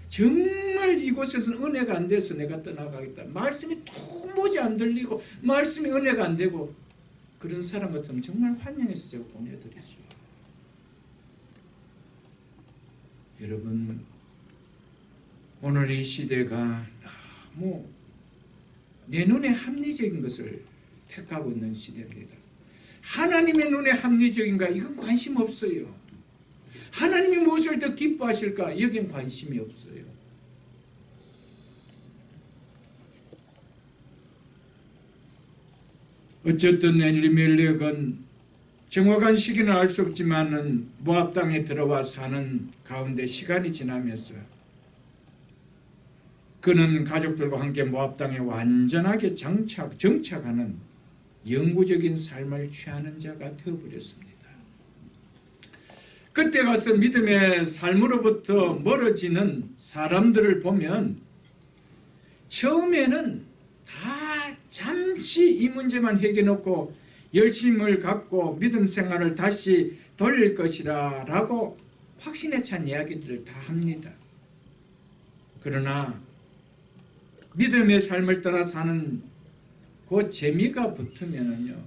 정말 이곳에서는 은혜가 안 돼서 내가 떠나가겠다. 말씀이 도무지 안 들리고 말씀이 은혜가 안 되고 그런 사람 같으면 정말 환영해서 제가 보내드리죠. 여러분, 오늘 이 시대가 너무 내 눈에 합리적인 것을 택하고 있는 시대입니다. 하나님의 눈에 합리적인가? 이건 관심 없어요. 하나님이 무엇을 더 기뻐하실까? 여긴 관심이 없어요. 어쨌든 엘리멜렉은 정확한 시기는 알 수 없지만은 모압 땅에 들어와 사는 가운데 시간이 지나면서 그는 가족들과 함께 모압 땅에 완전하게 정착하는 영구적인 삶을 취하는 자가 되어버렸습니다. 그때 가서 믿음의 삶으로부터 멀어지는 사람들을 보면 처음에는 다 잠시 이 문제만 해결해놓고 열심을 갖고 믿음 생활을 다시 돌릴 것이라 라고 확신에 찬 이야기들을 다 합니다. 그러나 믿음의 삶을 따라 사는 그 재미가 붙으면은요,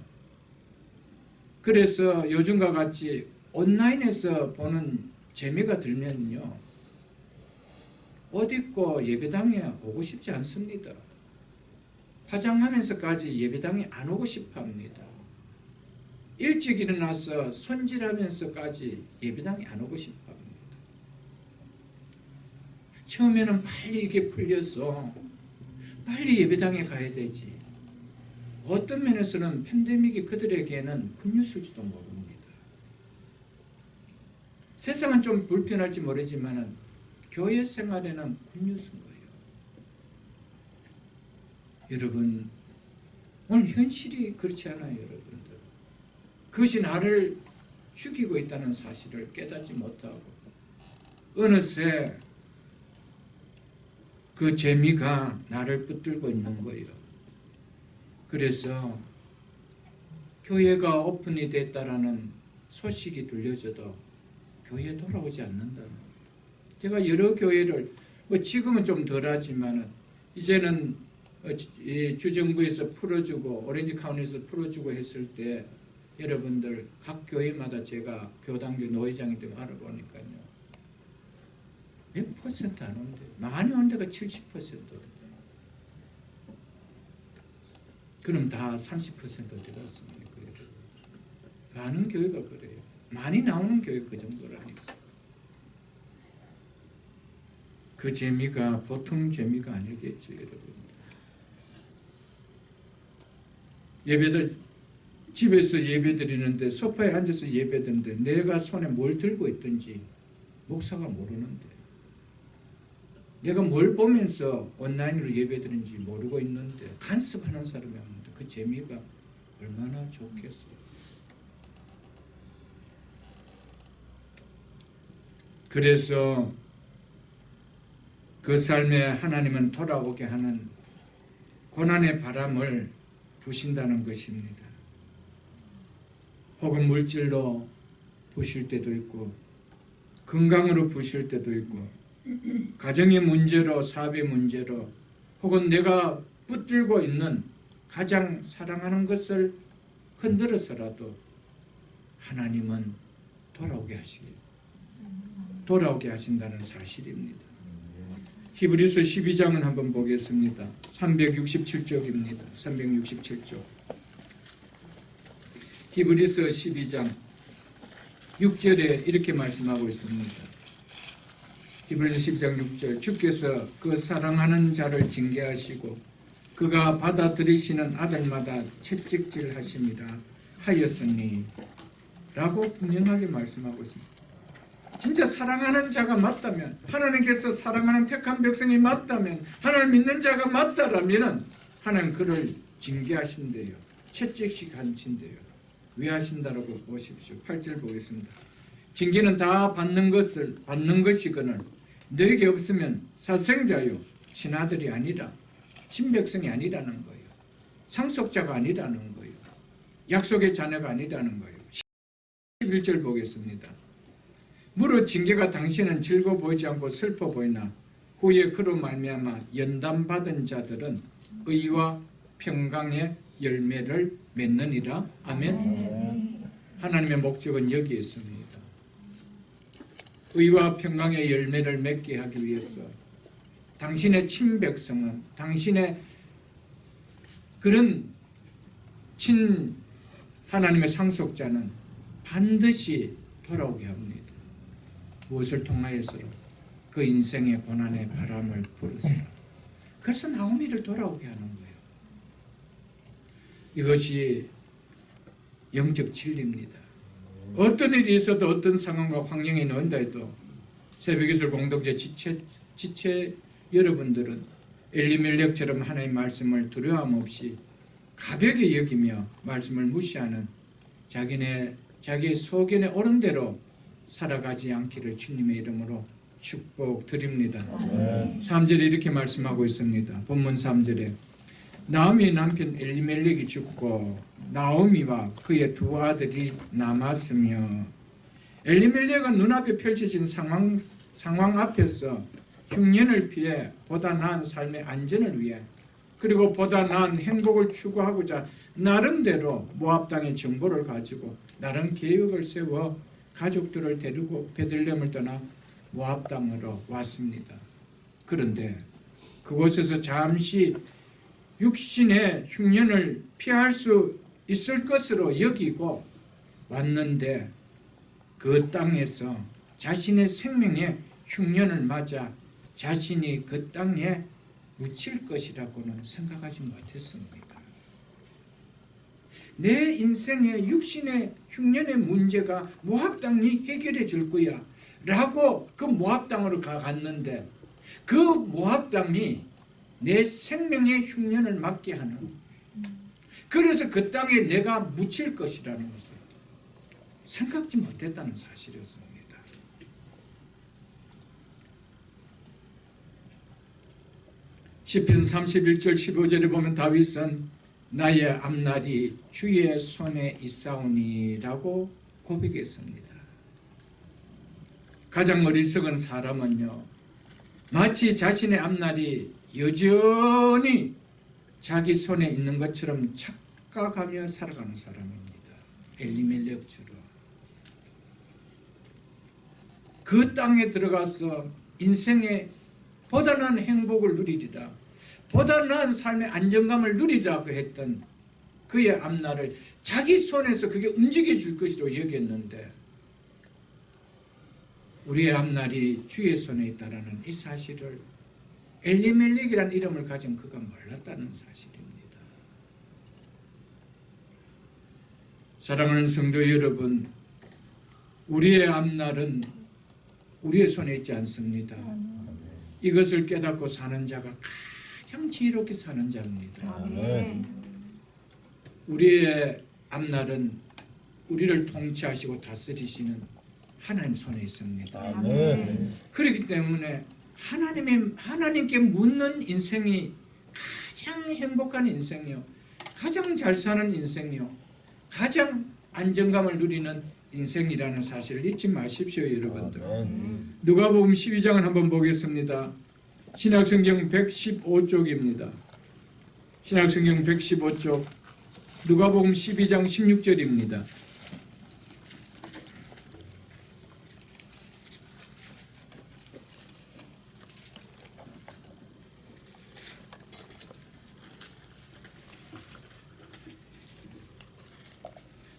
그래서 요즘과 같이 온라인에서 보는 재미가 들면요, 옷 입고 예배당에 오고 싶지 않습니다. 화장하면서까지 예배당에 안 오고 싶어 합니다. 일찍 일어나서 손질하면서까지 예배당에 안 오고 싶어 합니다. 처음에는 빨리 이게 풀려서 빨리 예배당에 가야 되지. 어떤 면에서는 팬데믹이 그들에게는 굿뉴스일지도 모릅니다. 세상은 좀 불편할지 모르지만 교회 생활에는 굿뉴스인 거예요. 여러분, 오늘 현실이 그렇지 않아요, 여러분들. 그것이 나를 죽이고 있다는 사실을 깨닫지 못하고 어느새 그 재미가 나를 붙들고 있는 거예요. 그래서 교회가 오픈이 됐다라는 소식이 들려져도 교회에 돌아오지 않는다는 거예요. 제가 여러 교회를 지금은 좀 덜하지만 이제는 주정부에서 풀어주고 오렌지 카운티에서 풀어주고 했을 때 여러분들 각 교회마다 제가 교당교 노회장이 되고 알아보니까요, 몇 퍼센트 안 온대요. 많이 온 데가 70% 온대요. 그럼 다 30% 어디 갔습니까? 많은 교회가 그래요. 많이 나오는 교회 그 정도라니까. 그 재미가 보통 재미가 아니겠죠, 여러분. 예배들 집에서 예배드리는데 소파에 앉아서 예배드리는데 내가 손에 뭘 들고 있든지 목사가 모르는데, 내가 뭘 보면서 온라인으로 예배드리는지 모르고 있는데 간섭하는 사람이 없는데 그 재미가 얼마나 좋겠어요. 그래서 그 삶에 하나님은 돌아오게 하는 고난의 바람을 부신다는 것입니다. 혹은 물질로 부실 때도 있고 건강으로 부실 때도 있고 가정의 문제로, 사업의 문제로, 혹은 내가 붙들고 있는 가장 사랑하는 것을 흔들어서라도 하나님은 돌아오게 하신다는 사실입니다. 히브리서 12장은 한번 보겠습니다. 367쪽입니다. 367쪽. 히브리서 12장 6절에 이렇게 말씀하고 있습니다. 히브리서 12장 6절, 주께서 그 사랑하는 자를 징계하시고 그가 받아들이시는 아들마다 채찍질 하심이라 하였으니 라고 분명하게 말씀하고 있습니다. 진짜 사랑하는 자가 맞다면, 하나님께서 사랑하는 택한 백성이 맞다면, 하나님 믿는 자가 맞다라면 하나님 그를 징계하신대요. 채찍식 하신대요. 왜 하신다라고 보십시오. 8절 보겠습니다. 징계는 다 받는 것이거늘 너에게 없으면 사생자요 친아들이 아니라 친백성이 아니라는 거예요. 상속자가 아니라는 거예요. 약속의 자녀가 아니라는 거예요. 11절 보겠습니다. 무릇 징계가 당신은 즐거워 보이지 않고 슬퍼 보이나 후에 그로 말미암아 연단받은 자들은 의와 평강의 열매를 맺느니라. 아멘. 하나님의 목적은 여기에 있습니다. 의와 평강의 열매를 맺게 하기 위해서 당신의 친백성은, 당신의 그런 하나님의 상속자는 반드시 돌아오게 합니다. 무엇을 통하여서로? 그 인생의 고난의 바람을 불어서. 그래서 나오미를 돌아오게 하는 거예요. 이것이 영적 진리입니다. 어떤 일이 있어도 어떤 상황과 환경에 놓인다 해도 새벽기술 공동체 지체 여러분들은 엘리멜렉처럼 하나님의 말씀을 두려움 없이 가볍게 여기며 말씀을 무시하는 자기의 소견에 옳은 대로 살아가지 않기를 주님의 이름으로 축복드립니다. 3절에 이렇게 말씀하고 있습니다. 본문 3절에 나오미 남편 엘리멜렉이 죽고 나오미와 그의 두 아들이 남았으며, 엘리멜렉은 눈앞에 펼쳐진 상황 앞에서 흉년을 피해 보다 나은 삶의 안전을 위해, 그리고 보다 나은 행복을 추구하고자 나름대로 모압 땅의 정보를 가지고 나름 계획을 세워 가족들을 데리고 베들레헴을 떠나 모압 땅으로 왔습니다. 그런데 그곳에서 잠시 육신의 흉년을 피할 수 있을 것으로 여기고 왔는데, 그 땅에서 자신의 생명의 흉년을 맞아 자신이 그 땅에 묻힐 것이라고는 생각하지 못했습니다. 내 인생의 육신의 흉년의 문제가 모압 땅이 해결해 줄 거야 라고 그 모압 땅으로 갔는데, 그 모압 땅이 내 생명의 흉년을 맞게 하는, 그래서 그 땅에 내가 묻힐 것이라는 것을 생각지 못했다는 사실이었습니다. 시편 31절 15절에 보면 다윗은 나의 앞날이 주의 손에 있사오니라고 고백했습니다. 가장 어리석은 사람은요, 마치 자신의 앞날이 여전히 자기 손에 있는 것처럼 착각하며 살아가는 사람입니다. 엘리멜렉처럼. 그 땅에 들어가서 인생의 보다 나은 행복을 누리리라, 보다 나은 삶의 안정감을 누리라고 했던 그의 앞날을 자기 손에서 그게 움직여 줄 것으로 여겼는데, 우리의 앞날이 주의 손에 있다라는 이 사실을 엘리멜렉이라는 이름을 가진 그가 몰랐다는 사실입니다. 사랑하는 성도 여러분, 우리의 앞날은 우리의 손에 있지 않습니다. 이것을 깨닫고 사는 자가 가장 지혜롭게 사는 자입니다. 우리의 앞날은 우리를 통치하시고 다스리시는 하나님 손에 있습니다. 그렇기 때문에 하나님께 묻는 인생이 가장 행복한 인생이요, 가장 잘 사는 인생이요, 가장 안정감을 누리는 인생이라는 사실을 잊지 마십시오, 여러분들. 누가복음 12장을 한번 보겠습니다. 신약성경 115쪽입니다. 신약성경 115쪽 누가복음 12장 16절입니다.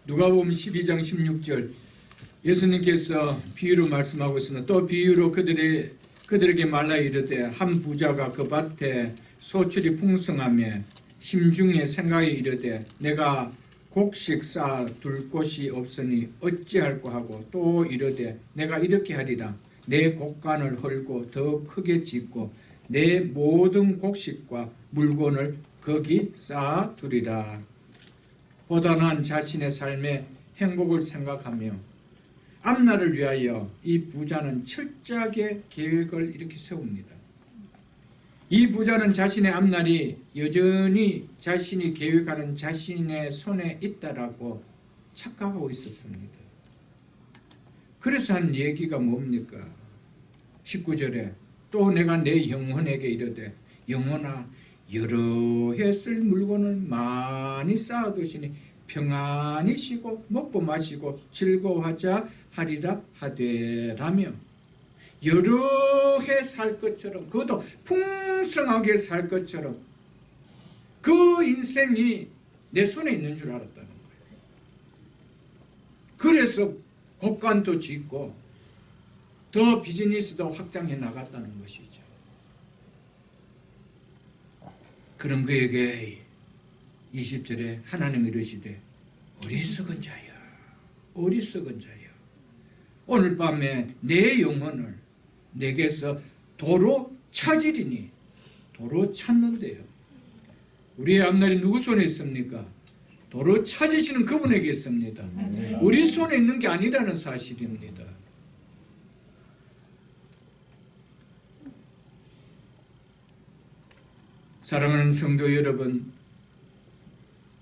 누가복음 12장 16절 예수님께서 비유로 말씀하고 있습니다. 또 비유로 그들에게 말라 이르되 한 부자가 그 밭에 소출이 풍성하며 심중에 생각이 이르되 내가 곡식 쌓아 둘 곳이 없으니 어찌할꼬 하고 또 이르되 내가 이렇게 하리라 내 곡간을 헐고 더 크게 짓고 내 모든 곡식과 물건을 거기 쌓아 두리라. 보다 나은 자신의 삶의 행복을 생각하며 앞날을 위하여 이 부자는 철저하게 계획을 이렇게 세웁니다. 이 부자는 자신의 앞날이 여전히 자신이 계획하는 자신의 손에 있다라고 착각하고 있었습니다. 그래서 한 얘기가 뭡니까? 19절에 또 내가 내 영혼에게 이르되 영혼아 여러 해 쓸 물건을 많이 쌓아두시니 평안히 쉬고 먹고 마시고 즐거워하자 하리라 하되라며, 여러 해 살 것처럼, 그것도 풍성하게 살 것처럼 그 인생이 내 손에 있는 줄 알았다는 거예요. 그래서 곡간도 짓고 더 비즈니스도 확장해 나갔다는 것이죠. 그런 그에게 20절에 하나님이 이르시되 어리석은 자야, 어리석은 자야, 오늘 밤에 내 영혼을 내게서 도로 찾으리니, 도로 찾는데요, 우리의 앞날이 누구 손에 있습니까? 도로 찾으시는 그분에게 있습니다. 우리 손에 있는 게 아니라는 사실입니다. 사랑하는 성도 여러분,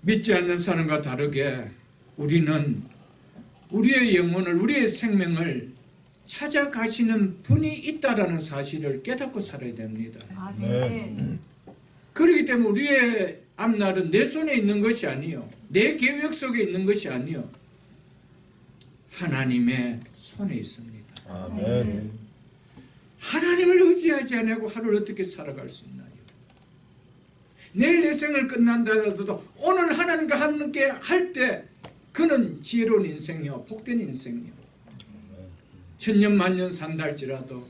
믿지 않는 사람과 다르게 우리는 우리의 영혼을, 우리의 생명을 찾아가시는 분이 있다라는 사실을 깨닫고 살아야 됩니다. 아멘. 그렇기 때문에 우리의 앞날은 내 손에 있는 것이 아니요, 내 계획 속에 있는 것이 아니요, 하나님의 손에 있습니다. 아멘. 하나님을 의지하지 않고 하루를 어떻게 살아갈 수 있나요? 내일 내 생을 끝난다 하더라도 오늘 하나님과 함께 할 때 그는 지혜로운 인생이요, 복된 인생이요. 천년 만년 산다 할지라도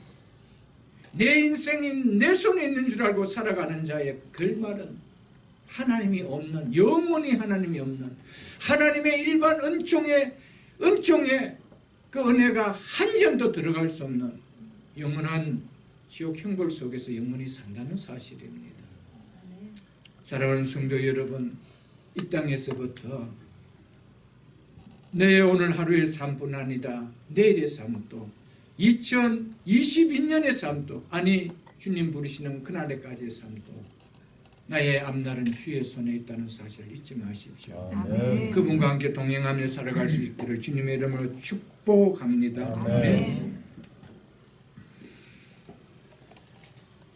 내 인생이 내 손에 있는 줄 알고 살아가는 자의 결말은 하나님이 없는, 영원히 하나님이 없는, 하나님의 일반 은총의 그 은혜가 한 점도 들어갈 수 없는 영원한 지옥 형벌 속에서 영원히 산다는 사실입니다. 사랑하는 성도 여러분, 이 땅에서부터 내 오늘 하루의 삶뿐 아니라 내일의 삶도, 2022년의 삶도, 아니 주님 부르시는 그날에까지의 삶도 나의 앞날은 주의 손에 있다는 사실을 잊지 마십시오. 아멘. 그분과 함께 동행하며 살아갈 수 있기를 주님의 이름으로 축복합니다. 아멘.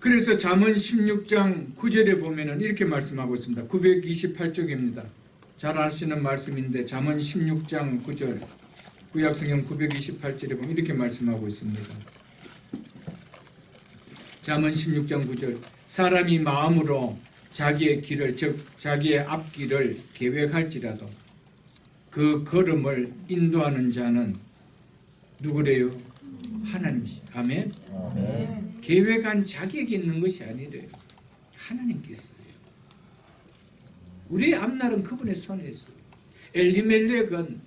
그래서 잠언 16장 9절에 보면은 이렇게 말씀하고 있습니다. 928쪽입니다. 잘 아시는 말씀인데 잠언 16장 9절, 구약성경 928절에 보면 이렇게 말씀하고 있습니다. 잠언 16장 9절, 사람이 마음으로 자기의 길을, 즉 자기의 앞길을 계획할지라도 그 걸음을 인도하는 자는 누구래요? 하나님이시. 아멘. 아멘. 계획한 자기에게 있는 것이 아니래요. 하나님께 있어요. 우리의 앞날은 그분의 손에 있어요. 엘리멜렉은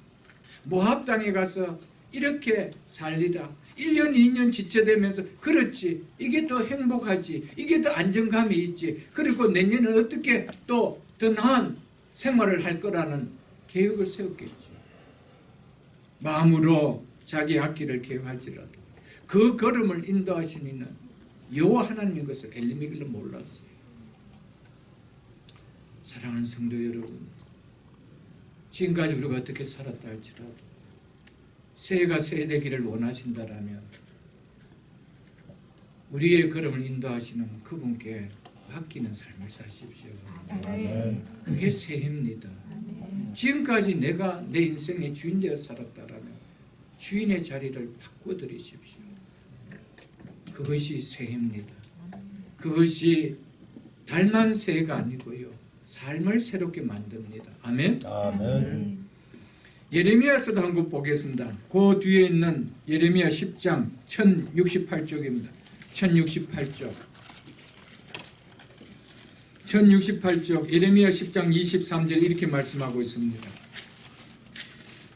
모압 땅에 가서 이렇게 살리다 1년 2년 지체되면서 그렇지, 이게 더 행복하지, 이게 더 안정감이 있지, 그리고 내년에 어떻게 또 더 나은 생활을 할 거라는 계획을 세웠겠지. 마음으로 자기 앞길을 계획할지라도 그 걸음을 인도하시는 이는 여호와 하나님인 것을 엘리멜렉은 몰랐어요. 사랑하는 성도 여러분, 지금까지 우리가 어떻게 살았다 할지라도 새해가 새해되기를 원하신다라면 우리의 걸음을 인도하시는 그분께 맡기는 삶을 사십시오. 아멘. 그게 새해입니다. 지금까지 내가 내 인생의 주인 되어 살았다라면 주인의 자리를 바꿔드리십시오. 그것이 새해입니다. 그것이 달만 새해가 아니고요, 삶을 새롭게 만듭니다. 아멘. 아멘. 예레미야서도 한 국 보겠습니다. 그 뒤에 있는 예레미야 10장 1068쪽입니다. 1068쪽. 1068쪽 예레미야 10장 23절 이렇게 말씀하고 있습니다.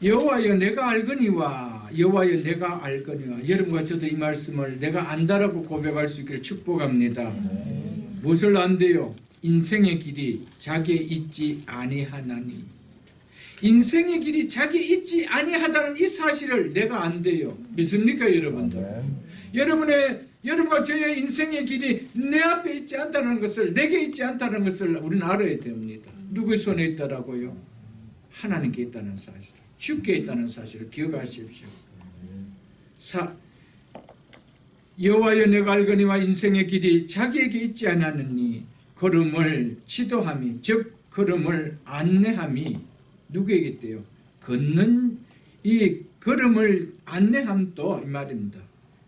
여호와여 내가 알거니와, 여호와여 내가 알거니와. 여러분과 저도 이 말씀을 내가 안다라고 고백할 수 있기를 축복합니다. 무엇을 안대요? 인생의 길이 자기에 있지 아니하나니. 인생의 길이 자기에 있지 아니하다는 이 사실을 내가 안대요. 믿습니까 여러분들? 여러분과 저의 인생의 길이 내 앞에 있지 않다는 것을, 내게 있지 않다는 것을 우리는 알아야 됩니다. 누구의 손에 있다라고요? 하나님께 있다는 사실, 주께 있다는 사실을 기억하십시오. 여호와여 내가 알거니와 인생의 길이 자기에게 있지 않았느니 걸음을 지도함이, 즉 걸음을 안내함이 누구에게 있대요? 걷는 이 걸음을 안내함도 이 말입니다.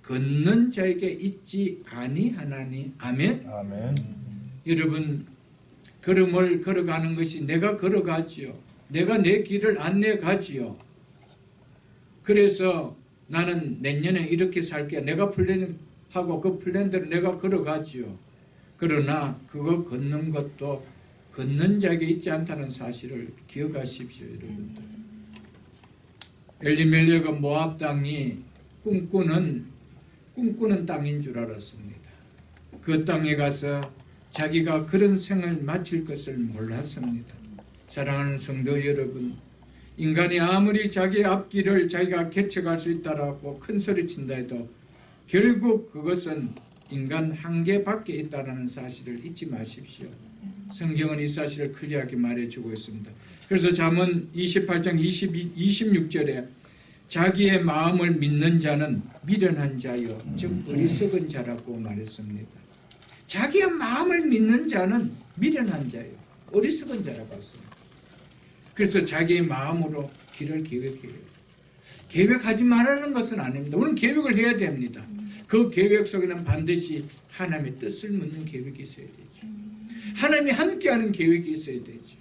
걷는 자에게 있지 아니하나니. 아멘. 아멘. 여러분, 걸음을 걸어가는 것이 내가 걸어가지요. 내가 내 길을 안내해 가지요. 그래서 나는 내년에 이렇게 살게, 내가 플랜하고 그 플랜대로 내가 걸어가지요. 그러나 그거 걷는 것도 걷는 자에게 있지 않다는 사실을 기억하십시오, 여러분들. 엘리멜렉은 모압 땅이 꿈꾸는 땅인 줄 알았습니다. 그 땅에 가서 자기가 그런 생을 마칠 것을 몰랐습니다. 사랑하는 성도 여러분, 인간이 아무리 자기의 앞길을 자기가 개척할 수 있다라고 큰 소리 친다 해도 결국 그것은 인간 한계 밖에 있다는 사실을 잊지 마십시오. 성경은 이 사실을 클리어하게 말해주고 있습니다. 그래서 잠언 28장 26절에 자기의 마음을 믿는 자는 미련한 자요 즉 어리석은 자라고 말했습니다. 자기의 마음을 믿는 자는 미련한 자요 어리석은 자라고 했습니다. 그래서 자기의 마음으로 길을 계획해요. 계획하지 말라는 것은 아닙니다. 우리는 계획을 해야 됩니다. 그 계획 속에는 반드시 하나님의 뜻을 묻는 계획이 있어야 되죠. 하나님이 함께하는 계획이 있어야 되죠.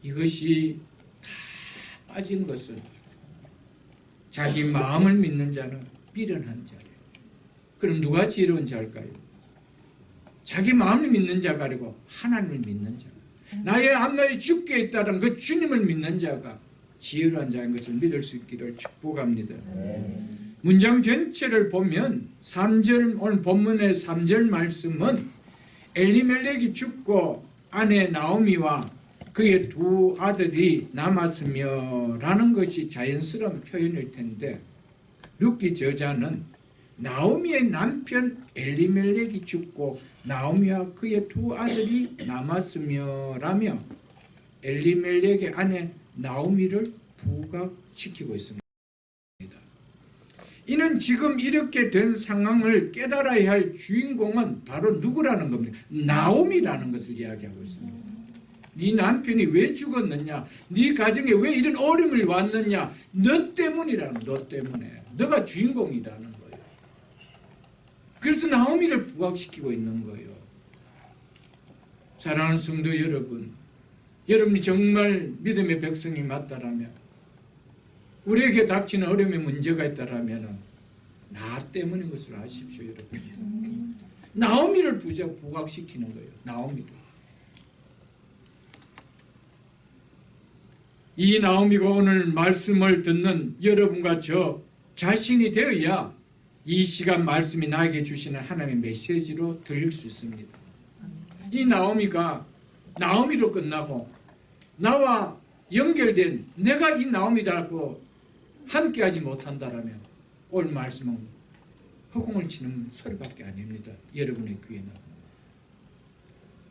이것이 다 빠진 것은 자기 마음을 믿는 자는 미련한 자예요. 그럼 누가 지혜로운 자일까요? 자기 마음을 믿는 자가 아니고 하나님을 믿는 자. 나의 앞날이 주께 있다는 그 주님을 믿는 자가 지혜로운 자인 것을 믿을 수 있기를 축복합니다. 문장 전체를 보면 3절, 오늘 본문의 3절 말씀은 엘리멜렉이 죽고 아내 나오미와 그의 두 아들이 남았으며 라는 것이 자연스러운 표현일 텐데 룻기 저자는 나오미의 남편 엘리멜렉이 죽고 나오미와 그의 두 아들이 남았으며 라며 엘리멜렉의 아내 나오미를 부각시키고 있습니다. 이는 지금 이렇게 된 상황을 깨달아야 할 주인공은 바로 누구라는 겁니다. 나오미라는 것을 이야기하고 있습니다. 네 남편이 왜 죽었느냐, 네 가정에 왜 이런 어려움이 왔느냐, 너 때문이라는, 너 때문에 너가 주인공이라는 거예요. 그래서 나오미를 부각시키고 있는 거예요. 사랑하는 성도 여러분, 여러분이 정말 믿음의 백성이 맞다라면, 우리에게 닥치는 어려움의 문제가 있다라면 나 때문인 것을 아십시오, 여러분. 나오미를 부각시키는 거예요. 나오미를. 이 나오미가 오늘 말씀을 듣는 여러분과 저 자신이 되어야 이 시간 말씀이 나에게 주시는 하나님의 메시지로 들릴 수 있습니다. 이 나오미가 나오미로 끝나고 나와 연결된 내가 이 나오미라고 함께하지 못한다라면 오늘 말씀은 허공을 치는 소리밖에 아닙니다. 여러분의 귀에는.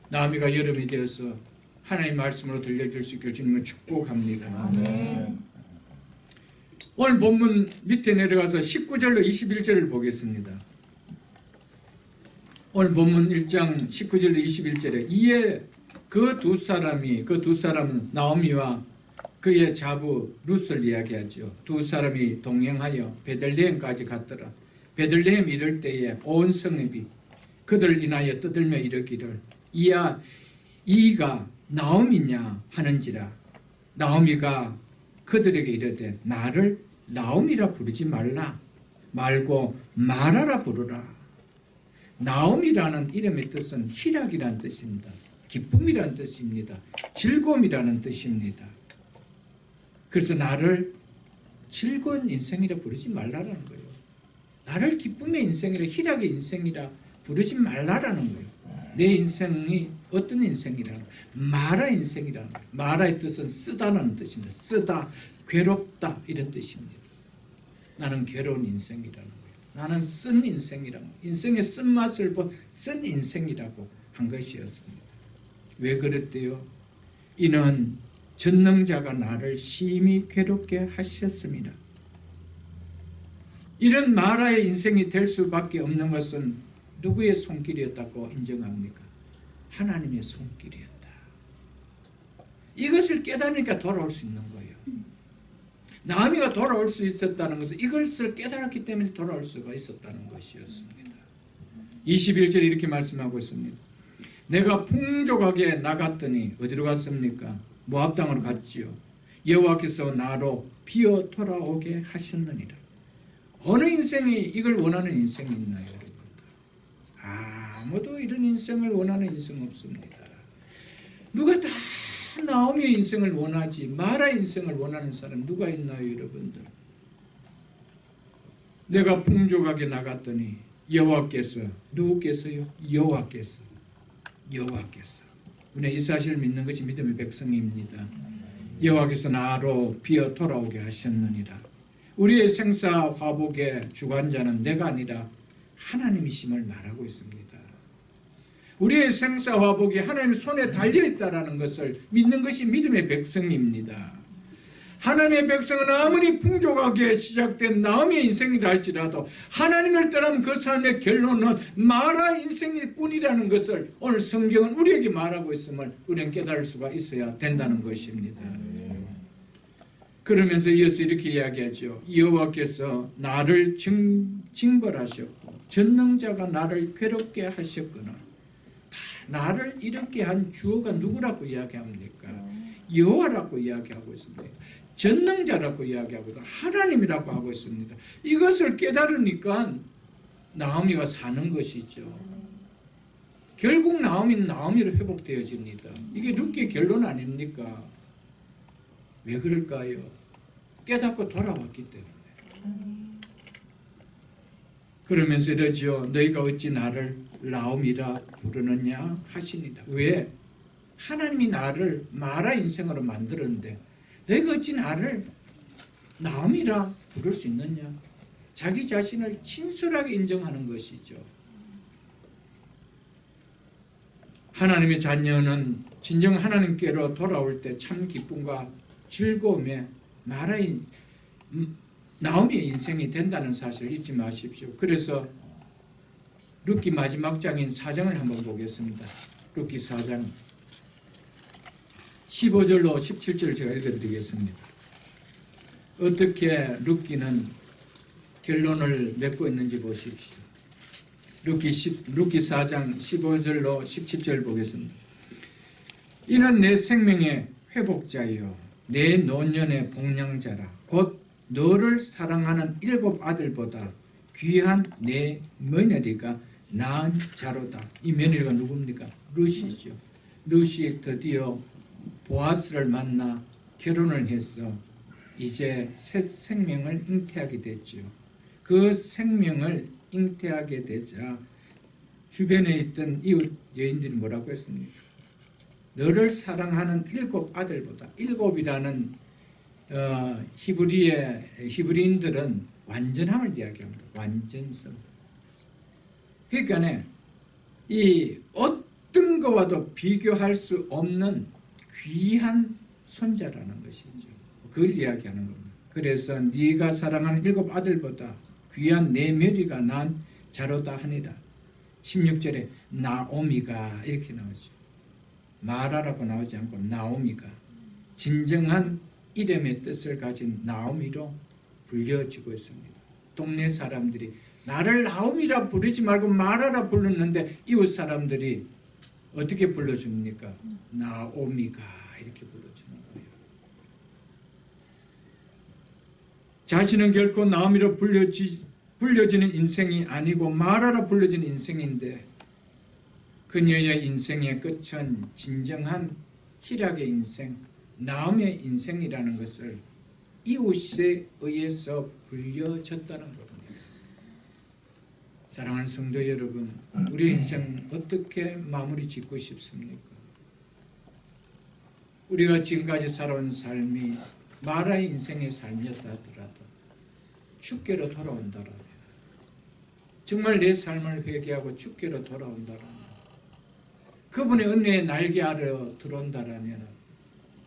나오미가 여러분이 되어서 하나님의 말씀으로 들려줄 수 있기를 주님을 축복합니다. 아멘. 오늘 본문 밑에 내려가서 19절로 21절을 보겠습니다. 오늘 본문 1장 19절로 21절에 이에 그 두 사람은 나오미와 그의 자부 룻을 이야기하죠. 두 사람이 동행하여 베들레헴까지 갔더라. 베들레헴 이를 때에 온 성읍이 그들을 인하여 떠들며 이르기를 이가 나오미냐 하는지라. 나오미가 그들에게 이르되 나를 나오미라 부르지 말고 마라라 부르라. 나오미라는 이름의 뜻은 희락이라는 뜻입니다. 기쁨이라는 뜻입니다. 즐거움이라는 뜻입니다. 그래서 나를 즐거운 인생이라 부르지 말라라는 거예요. 나를 기쁨의 인생이라 희락의 인생이라 부르지 말라라는 거예요. 내 인생이 어떤 인생이라는 거예요. 마라 인생이라는 거예요. 마라의 뜻은 쓰다라는 뜻입니다. 쓰다, 괴롭다 이런 뜻입니다. 나는 괴로운 인생이라는 거예요. 나는 쓴 인생이라는 거예요. 인생의 쓴맛을 쓴 인생이라고 한 것이었습니다. 왜 그랬대요? 이는 전능자가 나를 심히 괴롭게 하셨습니다. 이런 마라의 인생이 될 수밖에 없는 것은 누구의 손길이었다고 인정합니까? 하나님의 손길이었다. 이것을 깨달으니까 돌아올 수 있는 거예요. 나오미가 돌아올 수 있었다는 것은 이것을 깨달았기 때문에 돌아올 수가 있었다는 것이었습니다. 21절에 이렇게 말씀하고 있습니다. 내가 풍족하게 나갔더니 어디로 갔습니까? 모압 땅으로 갔지요. 여호와께서 나로 피어 돌아오게 하셨느니라. 어느 인생이 이걸 원하는 인생이 있나요, 여러분? 아무도 이런 인생을 원하는 인생 없습니다. 누가 다 나오미의 인생을 원하지 마라 인생을 원하는 사람 누가 있나요, 여러분들? 내가 풍족하게 나갔더니 여호와께서 누구께서요? 여호와께서 여호와께서, 우리는 이 사실을 믿는 것이 믿음의 백성입니다. 여호와께서 나로 비어 돌아오게 하셨느니라. 우리의 생사 화복의 주관자는 내가 아니라 하나님이심을 말하고 있습니다. 우리의 생사 화복이 하나님의 손에 달려있다는 것을 믿는 것이 믿음의 백성입니다. 하나님의 백성은 아무리 풍족하게 시작된 나음의 인생이라 할지라도 하나님을 떠난 그 삶의 결론은 마라 인생일 뿐이라는 것을 오늘 성경은 우리에게 말하고 있음을 우리는 깨달을 수가 있어야 된다는 것입니다. 그러면서 이어서 이렇게 이야기하죠. 여호와께서 나를 징벌하셨고 전능자가 나를 괴롭게 하셨거나. 나를 이렇게 한 주어가 누구라고 이야기합니까? 여호와라고 이야기하고 있습니다. 전능자라고 이야기하고 있고 하나님이라고 하고 있습니다. 이것을 깨달으니까 나오미가 사는 것이죠. 결국 나오미는 나오미로 회복되어집니다. 이게 룻기의 결론 아닙니까? 왜 그럴까요? 깨닫고 돌아왔기 때문에. 그러면서 이러죠. 너희가 어찌 나를 나옴이라 부르느냐 하시니라. 왜? 하나님이 나를 마라 인생으로 만들었는데 너희가 어찌 나를 나옴이라 부를 수 있느냐? 자기 자신을 진솔하게 인정하는 것이죠. 하나님의 자녀는 진정 하나님께로 돌아올 때 참 기쁨과 즐거움에 나오미의 인생이 된다는 사실을 잊지 마십시오. 그래서 룻기 마지막 장인 4장을 한번 보겠습니다. 룻기 4장 15절로 17절을 제가 읽어드리겠습니다. 어떻게 룻기는 결론을 맺고 있는지 보십시오. 룻기 4장 15절로 17절 보겠습니다. 이는 내 생명의 회복자여 내 노년의 복량자라. 곧 너를 사랑하는 7 아들보다 귀한 내 며느리가 낳은 자로다. 이 며느리가 누굽니까? 룻이죠. 룻이 드디어 보아스를 만나 결혼을 해서 이제 새 생명을 잉태하게 됐죠. 그 생명을 잉태하게 되자 주변에 있던 이웃 여인들이 뭐라고 했습니까? 너를 사랑하는 7 아들보다, 7이라는 히브리인들은 완전함을 이야기합니다. 완전성. 그러니까 이 어떤 것과도 비교할 수 없는 귀한 손자라는 것이죠. 그걸 이야기하는 겁니다. 그래서 네가 사랑하는 7 아들보다 귀한 내 며느리가 난 자로다 하니라. 16절에 나오미가 이렇게 나오죠. 마라라고 나오지 않고 나오미가 진정한 이름의 뜻을 가진 나오미로 불려지고 있습니다. 동네 사람들이 나를 나오미라 부르지 말고 마라라 불렀는데 이웃 사람들이 어떻게 불러줍니까? 나오미가 이렇게 불러주는 거예요. 자신은 결코 나오미로 불려지는 인생이 아니고 마라라 불려지는 인생인데 그녀의 인생의 끝은 진정한 희락의 인생, 나음의 인생이라는 것을 이웃에 의해서 불려졌다는 겁니다. 사랑하는 성도 여러분, 우리 인생 어떻게 마무리 짓고 싶습니까? 우리가 지금까지 살아온 삶이 마라의 인생의 삶이었다 하더라도 주께로 돌아온다라면, 정말 내 삶을 회개하고 주께로 돌아온다라면, 그분의 은혜의 날개 아래로 들어온다라면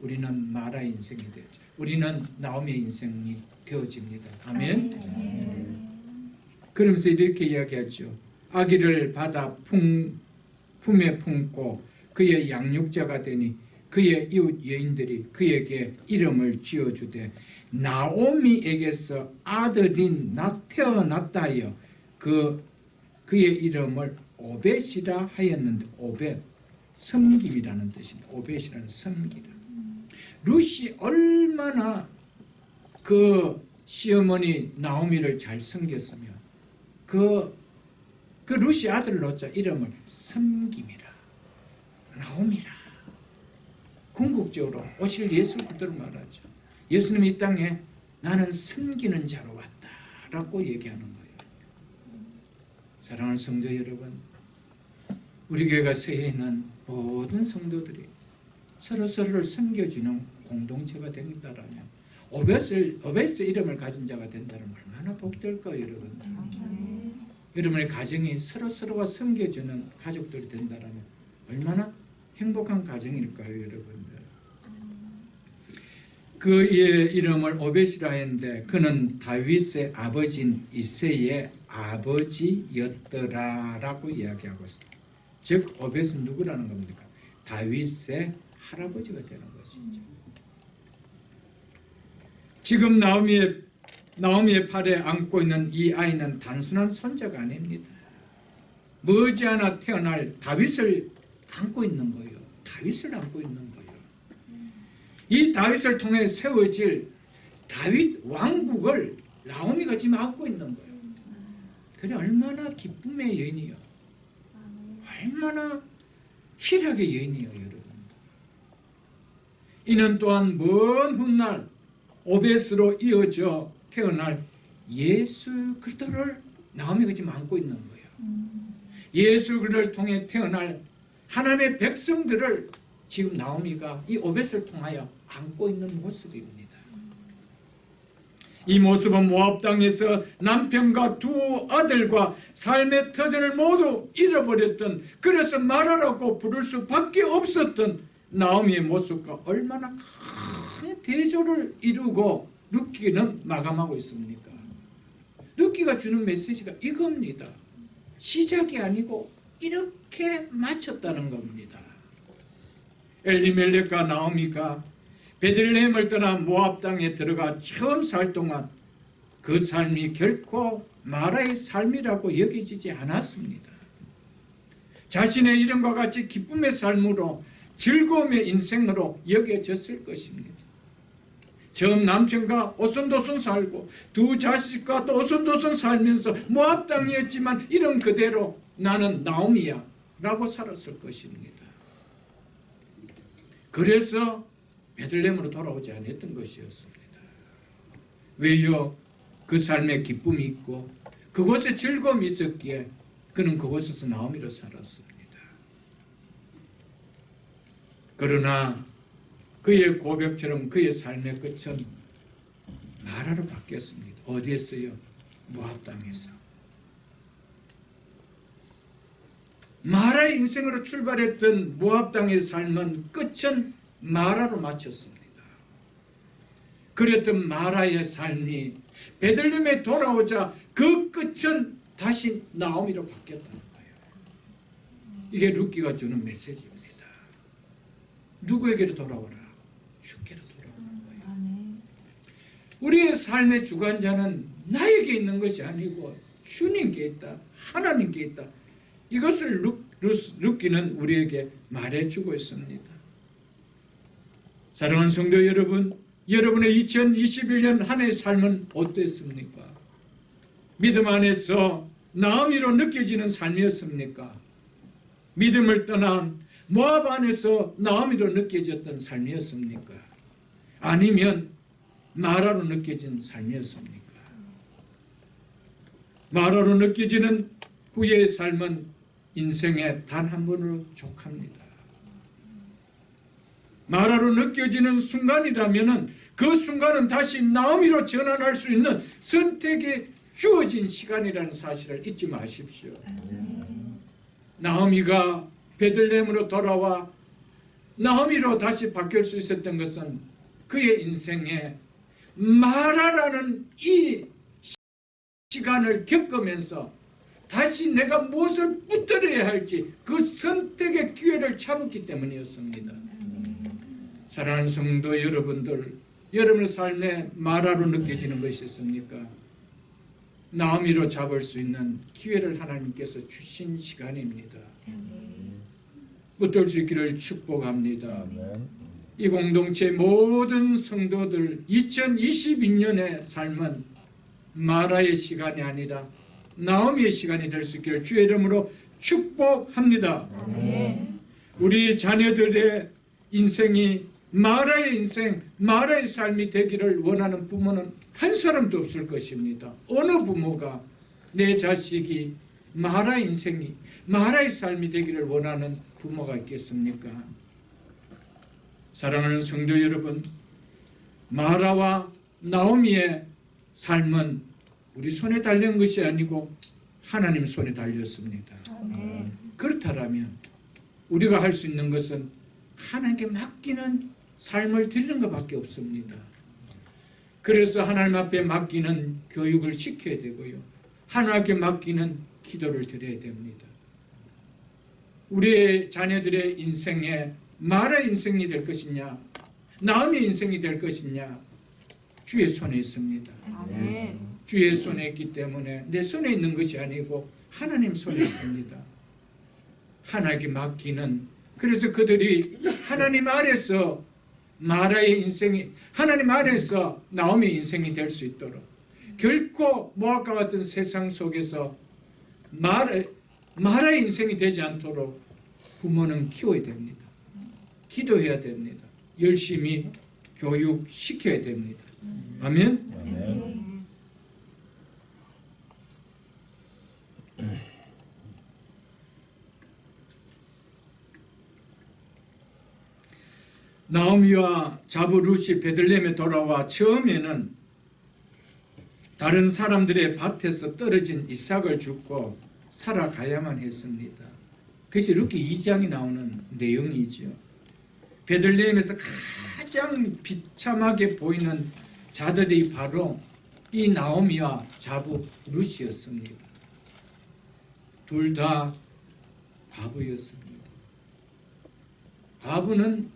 우리는 마라 인생이 되죠. 우리는 나오미의 인생이 되어집니다. 아멘. 그러면서 이렇게 이야기하죠. 아기를 받아 품에 품고 그의 양육자가 되니 그의 이웃 여인들이 그에게 이름을 지어주되 나오미에게서 아들이 태어났다 하여 그의 이름을 오벳이라 하였는데, 오벳 섬김이라는 뜻입니다. 오벳이라는 섬기라. 룻이 얼마나 그 시어머니 나오미를 잘 섬겼으면 그 룻이 아들을 놓자 이름을 섬김이라, 나오미라. 궁극적으로 오실 예수 그리스도를 말하죠. 예수님이 이 땅에 나는 섬기는 자로 왔다라고 얘기하는 거예요. 사랑하는 성도 여러분, 우리 교회가 서해 있는 모든 성도들이 서로서로를 섬겨주는 공동체가 된다라면 오베스 이름을 가진 자가 된다면 얼마나 복될까요, 여러분? 여러분의 가정이 서로서로가 섬겨주는 가족들이 된다면 얼마나 행복한 가정일까요, 여러분들? 그의 이름을 오벳이라 했는데 그는 다윗의 아버지인 이새의 아버지였더라라고 이야기하고 있습니다. 즉 오벳은 누구라는 겁니까? 다윗의 할아버지가 되는 것이죠. 지금 나오미의 팔에 안고 있는 이 아이는 단순한 손자가 아닙니다. 머지않아 태어날 다윗을 안고 있는 거예요. 다윗을 안고 있는 거예요. 이 다윗을 통해 세워질 다윗 왕국을 나오미가 지금 안고 있는 거예요. 그래 얼마나 기쁨의 여인이요. 얼마나 희락의 여인이요, 여러분. 이는 또한 먼 훗날 오벳으로 이어져 태어날 예수 그리스도를 나오미가 지금 안고 있는 거예요. 예수 그리스도를 통해 태어날 하나님의 백성들을 지금 나오미가 이 오벳을 통하여 안고 있는 모습입니다. 이 모습은 모압 땅에서 남편과 두 아들과 삶의 터전을 모두 잃어버렸던, 그래서 말하라고 부를 수밖에 없었던 나오미의 모습과 얼마나 큰 대조를 이루고 룻기는 마감하고 있습니까? 룻기가 주는 메시지가 이겁니다. 시작이 아니고 이렇게 마쳤다는 겁니다. 엘리멜렉과 나오미가 베들레헴을 떠나 모압 땅에 들어가 처음 살 동안 그 삶이 결코 마라의 삶이라고 여겨지지 않았습니다. 자신의 이름과 같이 기쁨의 삶으로 즐거움의 인생으로 여겨졌을 것입니다. 처음 남편과 오손도손 살고 두 자식과 또 오손도손 살면서 모압 땅이었지만 이름 그대로 나는 나오미야 라고 살았을 것입니다. 그래서 베들레헴으로 돌아오지 않았던 것이었습니다. 왜요? 그 삶에 기쁨이 있고 그곳에 즐거움이 있었기에 그는 그곳에서 나오미로 살았습니다. 그러나 그의 고백처럼 그의 삶의 끝은 마라로 바뀌었습니다. 어디에서요? 모압 땅에서. 마라의 인생으로 출발했던 모압 땅의 삶은 끝은 마라로 마쳤습니다. 그랬던 마라의 삶이 베들레헴에 돌아오자 그 끝은 다시 나오미로 바뀌었다는 거예요. 이게 룻기가 주는 메시지입니다. 누구에게로 돌아오라? 주께로 돌아오는 거예요. 우리의 삶의 주관자는 나에게 있는 것이 아니고 주님께 있다. 하나님께 있다. 이것을 룻기는 우리에게 말해주고 있습니다. 사랑하는 성도 여러분, 여러분의 2021년 한 해의 삶은 어땠습니까? 믿음 안에서 나오미로 느껴지는 삶이었습니까? 믿음을 떠난 모압 안에서 나오미로 느껴졌던 삶이었습니까? 아니면 마라로 느껴진 삶이었습니까? 마라로 느껴지는 후의 삶은 인생의 단 한 번으로 족합니다. 마라로 느껴지는 순간이라면 그 순간은 다시 나오미로 전환할 수 있는 선택이 주어진 시간이라는 사실을 잊지 마십시오. 나오미가 베들레헴으로 돌아와 나오미로 다시 바뀔 수 있었던 것은 그의 인생에 마라라는 이 시간을 겪으면서 다시 내가 무엇을 붙들어야 할지 그 선택의 기회를 잡았기 때문이었습니다. 사랑하는 성도 여러분들, 여러분의 삶에 마라로 느껴지는 것이 있습니까? 나오미로 잡을 수 있는 기회를 하나님께서 주신 시간입니다. 붙들 수 있기를 축복합니다. 이 공동체 모든 성도들 2022년의 삶은 마라의 시간이 아니라 나오미의 시간이 될 수 있기를 주의 이름으로 축복합니다. 우리 자녀들의 인생이 마라의 인생, 마라의 삶이 되기를 원하는 부모는 한 사람도 없을 것입니다. 어느 부모가 내 자식이 마라 인생이, 마라의 삶이 되기를 원하는 부모가 있겠습니까? 사랑하는 성도 여러분, 마라와 나오미의 삶은 우리 손에 달린 것이 아니고 하나님 손에 달렸습니다. 그렇다면 우리가 할 수 있는 것은 하나님께 맡기는 삶을 드리는 것밖에 없습니다. 그래서 하나님 앞에 맡기는 교육을 시켜야 되고요. 하나님께 맡기는 기도를 드려야 됩니다. 우리의 자녀들의 인생에 마라 인생이 될 것이냐, 나음의 인생이 될 것이냐, 주의 손에 있습니다. 주의 손에 있기 때문에 내 손에 있는 것이 아니고 하나님 손에 있습니다. 하나님께 맡기는, 그래서 그들이 하나님 아래서 마라의 인생이, 하나님 아래서 나오미의 인생이 될 수 있도록, 결코 모압과 같은 세상 속에서 마라의 인생이 되지 않도록 부모는 키워야 됩니다. 기도해야 됩니다. 열심히 교육시켜야 됩니다. 아멘. 아멘. 나오미와 자부 룻이 베들레헴에 돌아와 처음에는 다른 사람들의 밭에서 떨어진 이삭을 줍고 살아가야만 했습니다. 그것이 룻기 2장이 나오는 내용이죠. 베들레헴에서 가장 비참하게 보이는 자들이 바로 이 나오미와 자부 룻이었습니다. 둘 다 과부였습니다. 과부는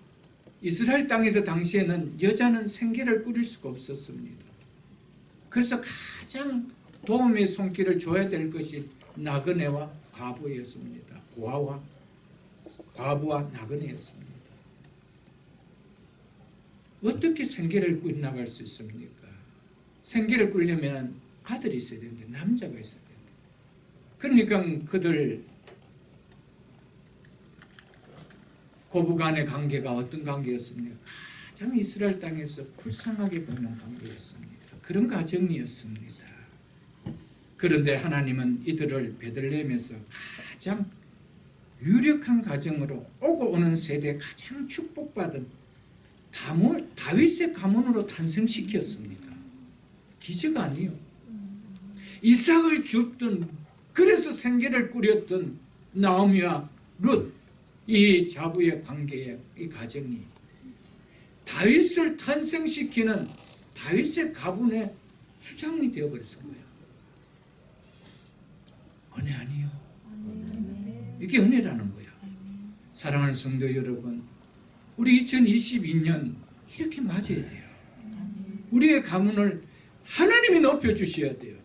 이스라엘 땅에서 당시에는 여자는 생계를 꾸릴 수가 없었습니다. 그래서 가장 도움의 손길을 줘야 될 것이 나그네와 과부였습니다. 과부와 나그네였습니다. 어떻게 생계를 꾸려나갈 수 있습니까? 생계를 꾸려면 아들이 있어야 되는데, 남자가 있어야 되는데. 그러니까 그들 고부간의 관계가 어떤 관계였습니까? 가장 이스라엘 땅에서 불쌍하게 보는 관계였습니다. 그런 가정이었습니다. 그런데 하나님은 이들을 베들레헴에서 가장 유력한 가정으로, 오고 오는 세대에 가장 축복받은 다윗의 가문으로 탄생시켰습니다. 기적 아니요. 이삭을 줍던, 그래서 생계를 꾸렸던 나오미와 룻, 이 자부의 관계의 이 가정이 다윗을 탄생시키는 다윗의 가문의 수장이 되어버렸을 거예요. 은혜 아니요. 이게 은혜라는 거예요. 사랑하는 성도 여러분, 우리 2022년 이렇게 맞아야 돼요. 우리의 가문을 하나님이 높여주셔야 돼요.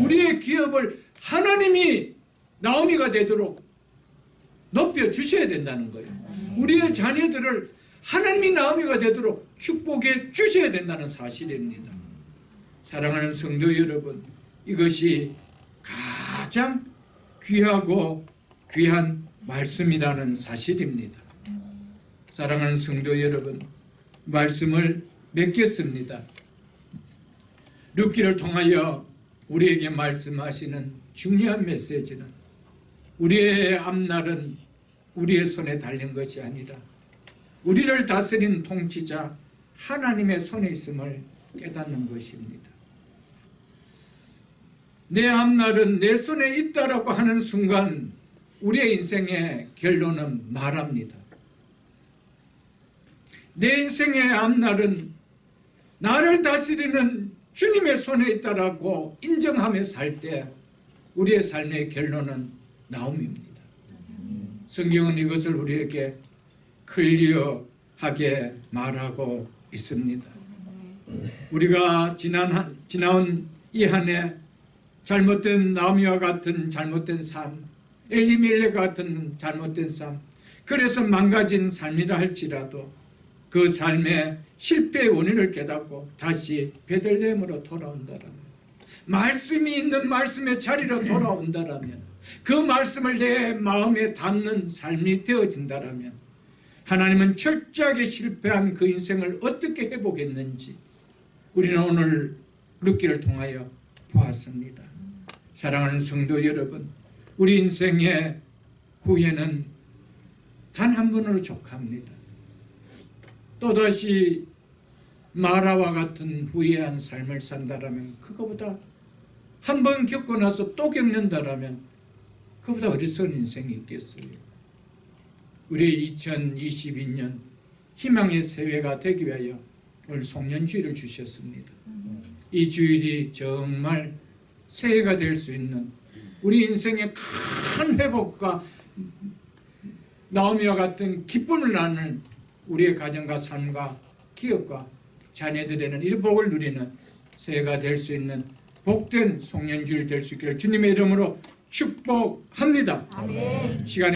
우리의 기업을 하나님이 나오미가 되도록 높여주셔야 된다는 거예요. 우리의 자녀들을 하나님이 나오미가 되도록 축복해 주셔야 된다는 사실입니다. 사랑하는 성도 여러분, 이것이 가장 귀하고 귀한 말씀이라는 사실입니다. 사랑하는 성도 여러분, 말씀을 맺겠습니다. 룻기를 통하여 우리에게 말씀하시는 중요한 메시지는, 우리의 앞날은 우리의 손에 달린 것이 아니라 우리를 다스리는 통치자 하나님의 손에 있음을 깨닫는 것입니다. 내 앞날은 내 손에 있다라고 하는 순간 우리의 인생의 결론은 말합니다. 내 인생의 앞날은 나를 다스리는 주님의 손에 있다라고 인정하며 살 때 우리의 삶의 결론은 나옴입니다. 성경은 이것을 우리에게 클리어하게 말하고 있습니다. 우리가 지나온 이 한 해 잘못된 나오미와 같은 잘못된 삶, 엘리멜렉 같은 잘못된 삶, 그래서 망가진 삶이라 할지라도 그 삶의 실패의 원인을 깨닫고 다시 베들레헴으로 돌아온다라면, 말씀이 있는 말씀의 자리로 돌아온다라면, 그 말씀을 내 마음에 담는 삶이 되어진다라면, 하나님은 철저하게 실패한 그 인생을 어떻게 회복했는지 우리는 오늘 룻기를 통하여 보았습니다. 사랑하는 성도 여러분, 우리 인생의 후회는 단 한 번으로 족합니다. 또다시 마라와 같은 후회한 삶을 산다라면, 그거보다 한 번 겪고 나서 또 겪는다라면 그보다 어리석은 인생이 있겠어요. 우리 2022년 희망의 새해가 되기 위하여 오늘 송년주일을 주셨습니다. 이 주일이 정말 새해가 될 수 있는 우리 인생의 큰 회복과 나오미와 같은 기쁨을 나누는 우리의 가정과 삶과 기업과 자녀들에는 이 복을 누리는 새해가 될 수 있는 복된 송년주일 될 수 있기를 주님의 이름으로 축복합니다. 아멘. 시간이